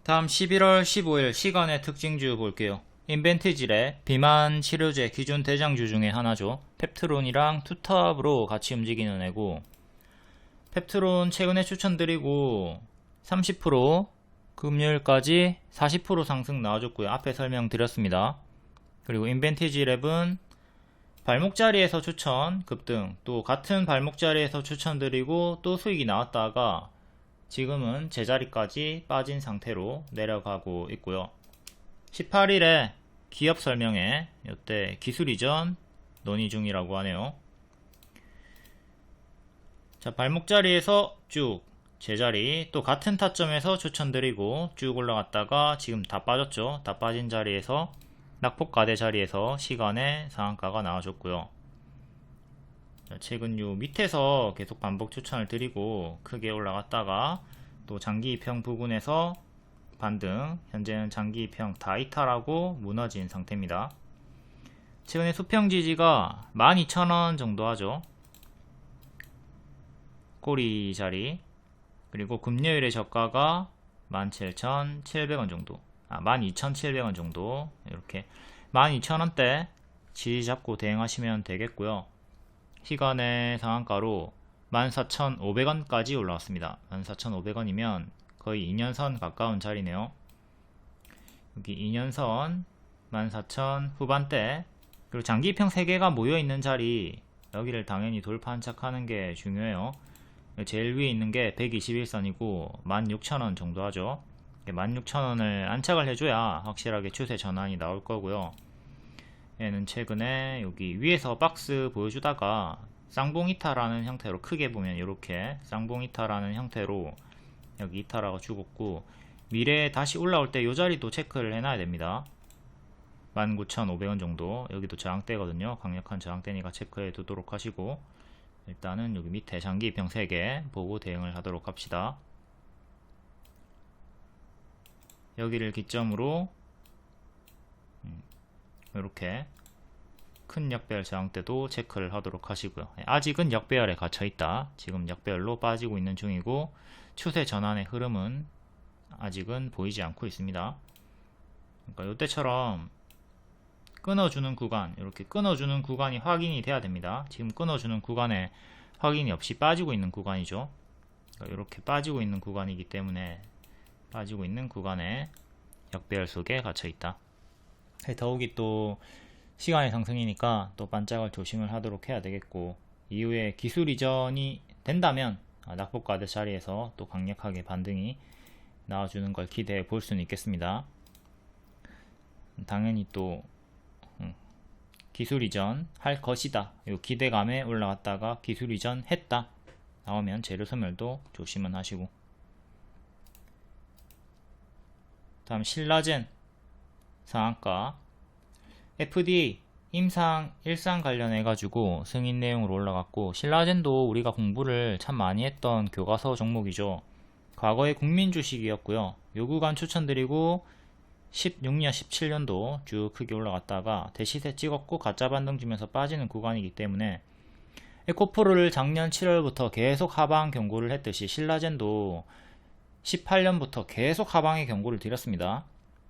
다음 11월 15일 시간의 특징주 볼게요. 인벤티질의 비만 치료제 기준 대장주 중에 하나죠. 펩트론이랑 투탑으로 같이 움직이는 애고, 펩트론 최근에 추천드리고 30% 금요일까지 40% 상승 나와줬고요. 앞에 설명드렸습니다. 그리고 인벤티지랩은 발목자리에서 추천 급등, 또 같은 발목자리에서 추천드리고 또 수익이 나왔다가 지금은 제자리까지 빠진 상태로 내려가고 있고요. 18일에 기업 설명회, 이때 기술 이전 논의 중이라고 하네요. 자, 발목자리에서 쭉 제자리, 또 같은 타점에서 추천드리고 쭉 올라갔다가 지금 다 빠졌죠. 다 빠진 자리에서 낙폭가대 자리에서 시간에 상한가가 나와줬고요. 자, 최근 요 밑에서 계속 반복 추천을 드리고 크게 올라갔다가 또 장기 이평 부근에서 반등, 현재는 장기 이평 다 이탈하고 무너진 상태입니다. 최근에 수평 지지가 12,000원 정도 하죠. 꼬리 자리. 그리고 금요일의 저가가 17,700원 정도, 12,700원 정도. 이렇게 12,000원대 지지 잡고 대응하시면 되겠고요. 시간의 상한가로 14,500원까지 올라왔습니다. 14,500원이면 거의 2년선 가까운 자리네요. 여기 2년선 14,000 후반대, 그리고 장기평 3개가 모여있는 자리, 여기를 당연히 돌파 안착하는 게 중요해요. 제일 위에 있는 게 121선이고 16,000원 정도 하죠. 16,000원을 안착을 해줘야 확실하게 추세 전환이 나올 거고요. 얘는 최근에 여기 위에서 박스 보여주다가 쌍봉 이탈하는 형태로, 크게 보면 이렇게 쌍봉 이탈하는 형태로 여기 이탈하고 죽었고, 미래에 다시 올라올 때 이 자리도 체크를 해놔야 됩니다. 19,500원 정도, 여기도 저항대거든요. 강력한 저항대니까 체크해 두도록 하시고, 일단은 여기 밑에 장기 이평 3개 보고 대응을 하도록 합시다. 여기를 기점으로 이렇게 큰 역배열 저항대도 체크를 하도록 하시고요. 아직은 역배열에 갇혀있다. 지금 역배열로 빠지고 있는 중이고 추세 전환의 흐름은 아직은 보이지 않고 있습니다. 그러니까 이때처럼 끊어주는 구간, 이렇게 끊어주는 구간이 확인이 돼야 됩니다. 지금 끊어주는 구간에 확인이 없이 빠지고 있는 구간이죠. 그러니까 이렇게 빠지고 있는 구간이기 때문에 빠지고 있는 구간에 역배열 속에 갇혀 있다. 더욱이 또 시간의 상승이니까 또 반짝을 조심을 하도록 해야 되겠고, 이후에 기술 이전이 된다면 낙폭과대 자리에서 또 강력하게 반등이 나와주는 걸 기대해 볼 수는 있겠습니다. 당연히 또 기술 이전 할 것이다, 요 기대감에 올라갔다가 기술 이전 했다 나오면 재료 소멸도 조심은 하시고, 다음 신라젠 상한가 FDA 임상 일상 관련해 가지고 승인 내용으로 올라갔고, 신라젠도 우리가 공부를 참 많이 했던 교과서 종목이죠. 과거의 국민 주식이었고요. 요 구간 추천드리고 16년 17년도 쭉 크게 올라갔다가 대시세 찍었고 가짜 반등 주면서 빠지는 구간이기 때문에 에코프로를 작년 7월부터 계속 하방 경고를 했듯이 신라젠도 18년부터 계속 하방의 경고를 드렸습니다.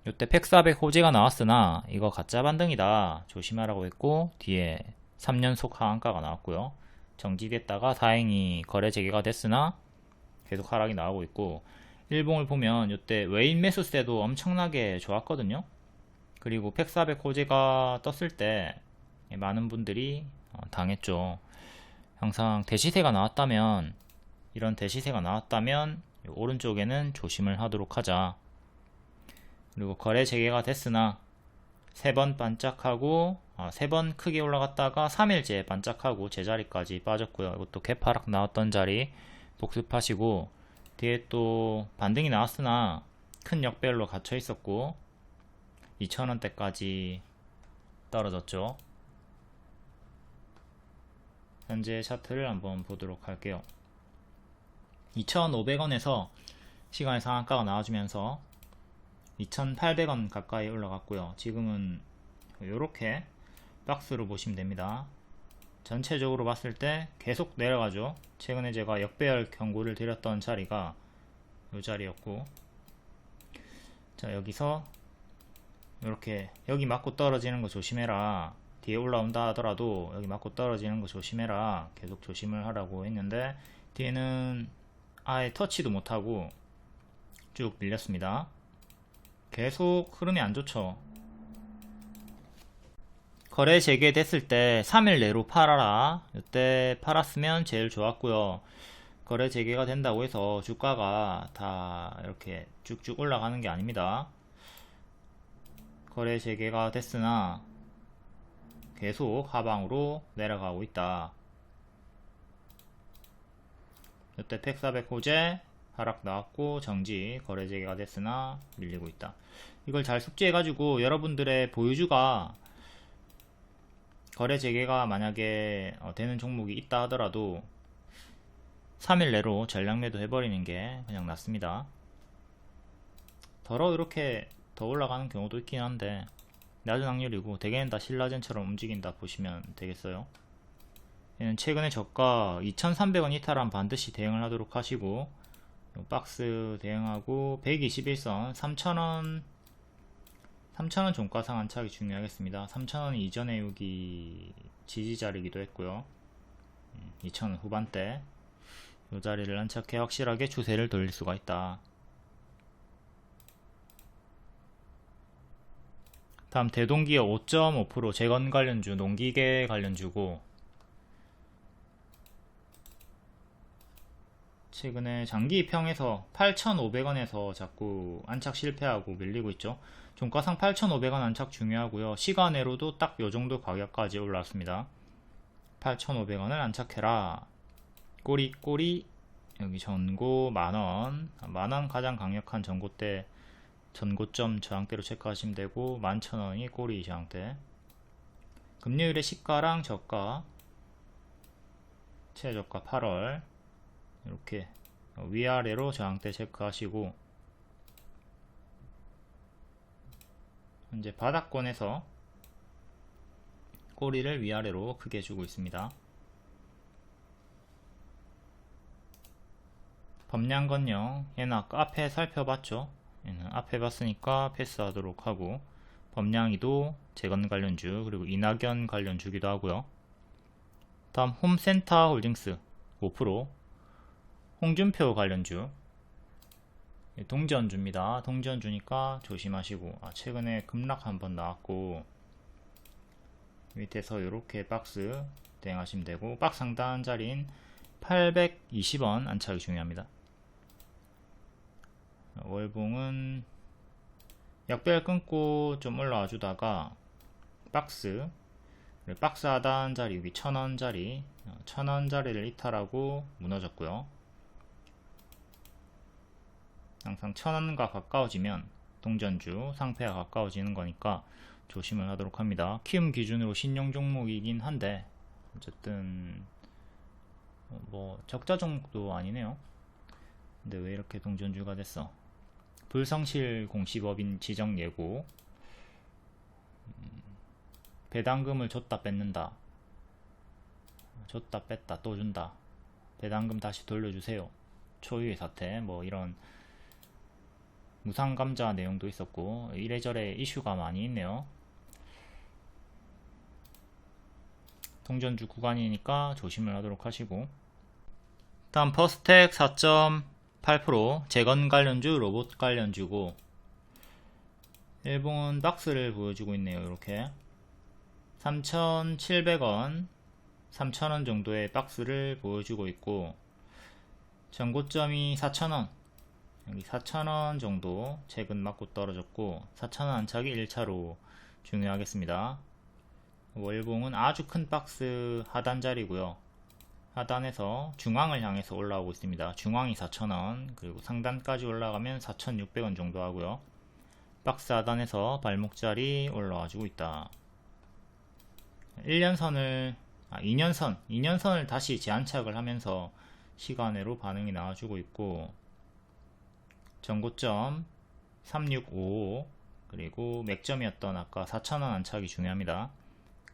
이때 팩400 호재가 나왔으나 이거 가짜 반등이다 조심하라고 했고, 뒤에 3연속 하한가가 나왔고요. 정지됐다가 다행히 거래 재개가 됐으나 계속 하락이 나오고 있고, 일봉을 보면 이때 외인 매수세도 엄청나게 좋았거든요. 그리고 팩400 호재가 떴을 때 많은 분들이 당했죠. 항상 대시세가 나왔다면, 이런 대시세가 나왔다면 오른쪽에는 조심을 하도록 하자. 그리고 거래 재개가 됐으나 3번 반짝하고 3번 크게 올라갔다가 3일째 반짝하고 제자리까지 빠졌고요. 이것도 개파락 나왔던 자리 복습하시고, 뒤에 또 반등이 나왔으나 큰 역배열로 갇혀 있었고 2,000원대까지 떨어졌죠. 현재 차트를 한번 보도록 할게요. 2,500원에서 시간의 상한가가 나와주면서 2,800원 가까이 올라갔고요. 지금은 이렇게 박스로 보시면 됩니다. 전체적으로 봤을 때 계속 내려가죠. 최근에 제가 역배열 경고를 드렸던 자리가 이 자리였고, 자 여기서 이렇게 여기 맞고 떨어지는 거 조심해라, 뒤에 올라온다 하더라도 여기 맞고 떨어지는 거 조심해라 계속 조심을 하라고 했는데, 뒤에는 아예 터치도 못하고 쭉 밀렸습니다. 계속 흐름이 안 좋죠. 거래 재개됐을 때 3일 내로 팔아라, 이때 팔았으면 제일 좋았고요. 거래 재개가 된다고 해서 주가가 다 이렇게 쭉쭉 올라가는 게 아닙니다. 거래 재개가 됐으나 계속 하방으로 내려가고 있다. 이때 팩400 호재 하락 나왔고 정지, 거래 재개가 됐으나 밀리고 있다. 이걸 잘 숙지해 가지고 여러분들의 보유주가 거래 재개가 만약에 되는 종목이 있다 하더라도 3일 내로 전량 매도 해버리는 게 그냥 낫습니다. 더러 이렇게 더 올라가는 경우도 있긴 한데 낮은 확률이고, 대개는 다 신라젠처럼 움직인다 보시면 되겠어요. 얘는 최근에 저가 2,300원 이탈하면 반드시 대응을 하도록 하시고, 박스 대응하고 121선 3,000원 종가상 안착이 중요하겠습니다. 3,000원이 이전에 여기 지지자리이기도 했고요. 2,000원 후반대 이 자리를 안착해 확실하게 추세를 돌릴 수가 있다. 다음 대동기업 5.5% 재건 관련주, 농기계 관련주고, 최근에 장기 입형에서 8,500원에서 자꾸 안착 실패하고 밀리고 있죠. 종가상 8,500원 안착 중요하고요. 시간외로도 딱 요정도 가격까지 올라왔습니다. 8,500원을 안착해라. 꼬리 여기 전고 만원, 만원 가장 강력한 전고대, 전고점 저항대로 체크하시면 되고, 11,000원이 꼬리 저항대. 금요일에 시가랑 저가, 최저가 8월 이렇게 위아래로 저항대 체크하시고, 현재 바닥권에서 꼬리를 위아래로 크게 주고 있습니다. 범량건영, 얘는 아까 앞에 살펴봤죠. 얘는 앞에 봤으니까 패스하도록 하고, 범량이도 재건 관련주, 그리고 이낙연 관련주기도 하고요. 다음 홈센터 홀딩스 5%, 홍준표 관련주, 동전주입니다. 동전주니까 조심하시고, 최근에 급락 한번 나왔고, 밑에서 이렇게 박스 대응하시면 되고, 박스 상단 자리인 820원 안착이 중요합니다. 월봉은 약배열 끊고 좀 올라와 주다가 박스 하단 자리, 여기 1000원 자리, 1000원 자리를 이탈하고 무너졌고요. 항상 1000원과 가까워지면 동전주 상패가 가까워지는 거니까 조심을 하도록 합니다. 키움 기준으로 신용 종목이긴 한데 어쨌든 뭐 적자 종목도 아니네요. 근데 왜 이렇게 동전주가 됐어? 불성실 공시법인 지정 예고, 배당금을 줬다 뺏는다, 줬다 뺐다 또 준다, 배당금 다시 돌려주세요, 초유의 사태, 뭐 이런 무상감자 내용도 있었고 이래저래 이슈가 많이 있네요. 동전주 구간이니까 조심을 하도록 하시고, 다음 퍼스텍 4.8% 재건 관련주, 로봇 관련주고, 일봉은 박스를 보여주고 있네요. 이렇게 3,700원 3,000원 정도의 박스를 보여주고 있고, 전고점이 4,000원, 여기 4,000원 정도 최근 맞고 떨어졌고, 4,000원 안착이 1차로 중요하겠습니다. 월봉은 아주 큰 박스 하단 자리고요. 하단에서 중앙을 향해서 올라오고 있습니다. 중앙이 4,000원, 그리고 상단까지 올라가면 4,600원 정도 하고요. 박스 하단에서 발목자리 올라와주고 있다. 2년선을 다시 재안착을 하면서 시간외로 반응이 나와주고 있고, 전고점 3655, 그리고 맥점이었던 아까 4,000원 안착이 중요합니다.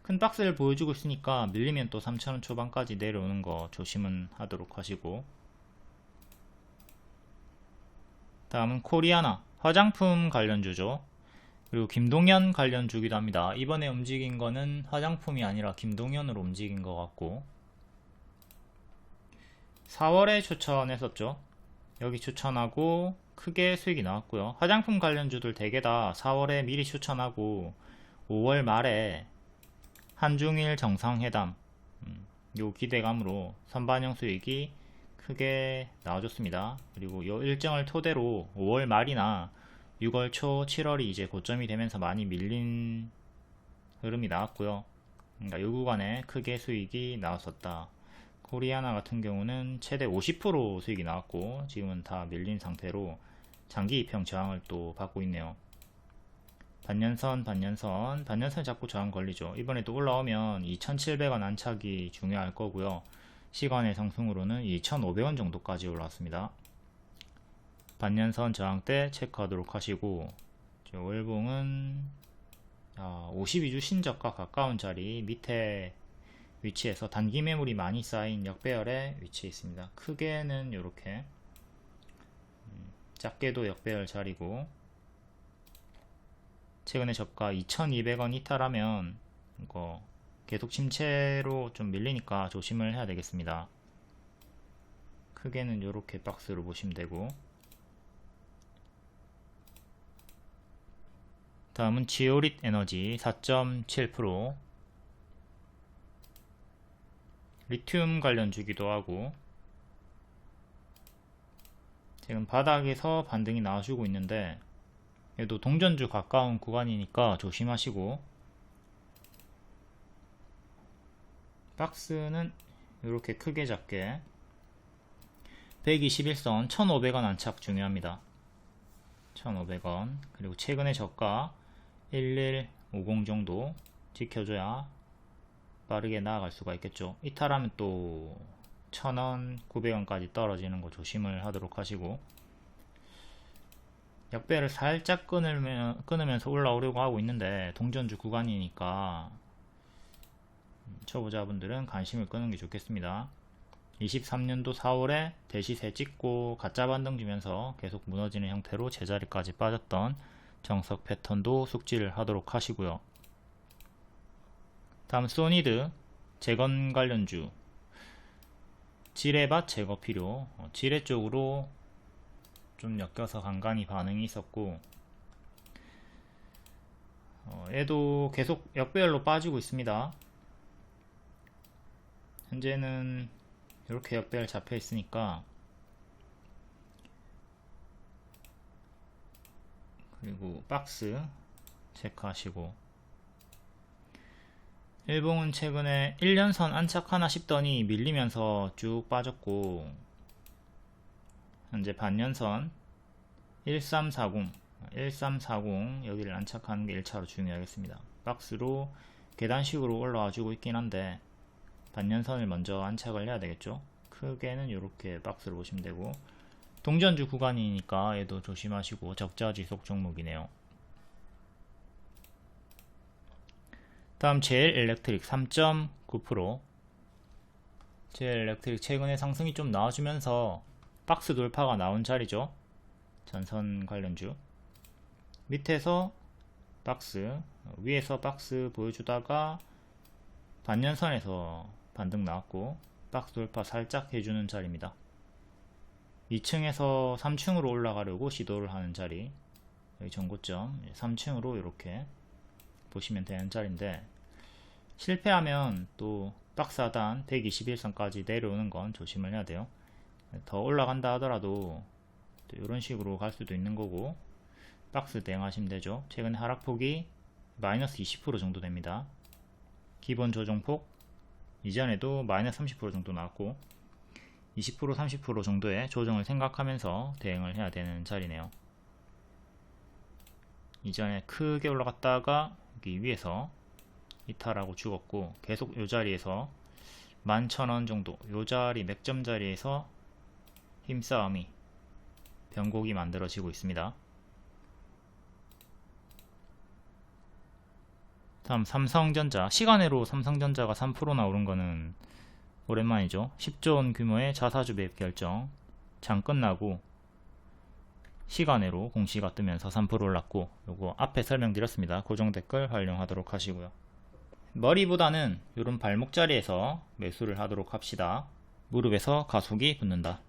큰 박스를 보여주고 있으니까 밀리면 또 3,000원 초반까지 내려오는 거 조심은 하도록 하시고, 다음은 코리아나 화장품 관련주죠. 그리고 김동현 관련주기도 합니다. 이번에 움직인 거는 화장품이 아니라 김동현으로 움직인 것 같고, 4월에 추천했었죠. 여기 추천하고 크게 수익이 나왔고요. 화장품 관련주들 대개 다 4월에 미리 추천하고 5월 말에 한중일 정상회담, 요 기대감으로 선반영 수익이 크게 나와줬습니다. 그리고 요 일정을 토대로 5월 말이나 6월 초, 7월이 이제 고점이 되면서 많이 밀린 흐름이 나왔고요. 그러니까 요 구간에 크게 수익이 나왔었다. 코리아나 같은 경우는 최대 50% 수익이 나왔고, 지금은 다 밀린 상태로 장기 입형 저항을 또 받고 있네요. 반년선 자꾸 저항 걸리죠. 이번에도 올라오면 2,700원 안착이 중요할 거고요. 시간의 상승으로는 2,500원 정도까지 올라왔습니다. 반년선 저항대 체크하도록 하시고, 월봉은 52주 신저가 가까운 자리 밑에 위치에서 단기 매물이 많이 쌓인 역배열에 위치해 있습니다. 크게는 이렇게, 작게도 역배열 자리고, 최근에 저가 2,200원 이탈하면 이거 계속 침체로 좀 밀리니까 조심을 해야 되겠습니다. 크게는 이렇게 박스로 보시면 되고, 다음은 지오릿 에너지 4.7%, 리튬 관련주기도 하고, 지금 바닥에서 반등이 나와주고 있는데 얘도 동전주 가까운 구간이니까 조심하시고, 박스는 이렇게 크게 작게 121선 1,500원 안착 중요합니다. 1,500원, 그리고 최근의 저가 1150 정도 지켜줘야 빠르게 나아갈 수가 있겠죠. 이탈하면 또 1,000원, 900원까지 떨어지는 거 조심을 하도록 하시고, 역배를 살짝 끊으면서 올라오려고 하고 있는데 동전주 구간이니까 초보자분들은 관심을 끄는 게 좋겠습니다. 23년도 4월에 대시세 찍고 가짜 반등 주면서 계속 무너지는 형태로 제자리까지 빠졌던 정석 패턴도 숙지를 하도록 하시고요. 다음 소니드 재건 관련주 지뢰밭 제거 필요. 지뢰 쪽으로 좀 엮여서 간간히 반응이 있었고, 얘도 계속 역배열로 빠지고 있습니다. 현재는 이렇게 역배열 잡혀 있으니까, 그리고 박스 체크하시고, 일봉은 최근에 1년선 안착하나 싶더니 밀리면서 쭉 빠졌고, 현재 반년선 1340 여기를 안착하는 게 1차로 중요하겠습니다. 박스로 계단식으로 올라와 주고 있긴 한데 반년선을 먼저 안착을 해야 되겠죠. 크게는 이렇게 박스를 보시면 되고, 동전주 구간이니까 얘도 조심하시고 적자 지속 종목이네요. 다음 제일 일렉트릭 3.9%. 제일 일렉트릭 최근에 상승이 좀 나와주면서 박스 돌파가 나온 자리죠. 전선 관련주. 밑에서 박스, 위에서 박스 보여주다가 반년선에서 반등 나왔고 박스 돌파 살짝 해주는 자리입니다. 2층에서 3층으로 올라가려고 시도를 하는 자리, 여기 전고점 3층으로 이렇게 보시면 되는 자리인데, 실패하면 또 박스 하단 121선까지 내려오는 건 조심을 해야 돼요. 더 올라간다 하더라도 또 이런 식으로 갈 수도 있는 거고, 박스 대응하시면 되죠. 최근 하락폭이 마이너스 20% 정도 됩니다. 기본 조정폭 이전에도 마이너스 30% 정도 나왔고 20% 30% 정도의 조정을 생각하면서 대응을 해야 되는 자리네요. 이전에 크게 올라갔다가 여기 위에서 이탈하고 죽었고, 계속 이 자리에서 11,000원 정도, 이 자리 맥점 자리에서 힘싸움이 변곡이 만들어지고 있습니다. 다음 삼성전자. 시간으로 삼성전자가 3%나 오른 거는 오랜만이죠. 10조 원 규모의 자사주 매입 결정 장 끝나고 시간으로 공시가 뜨면서 3% 올랐고, 요거 앞에 설명드렸습니다. 고정 댓글 활용하도록 하시고요. 머리보다는 이런 발목 자리에서 매수를 하도록 합시다. 무릎에서 가속이 붙는다.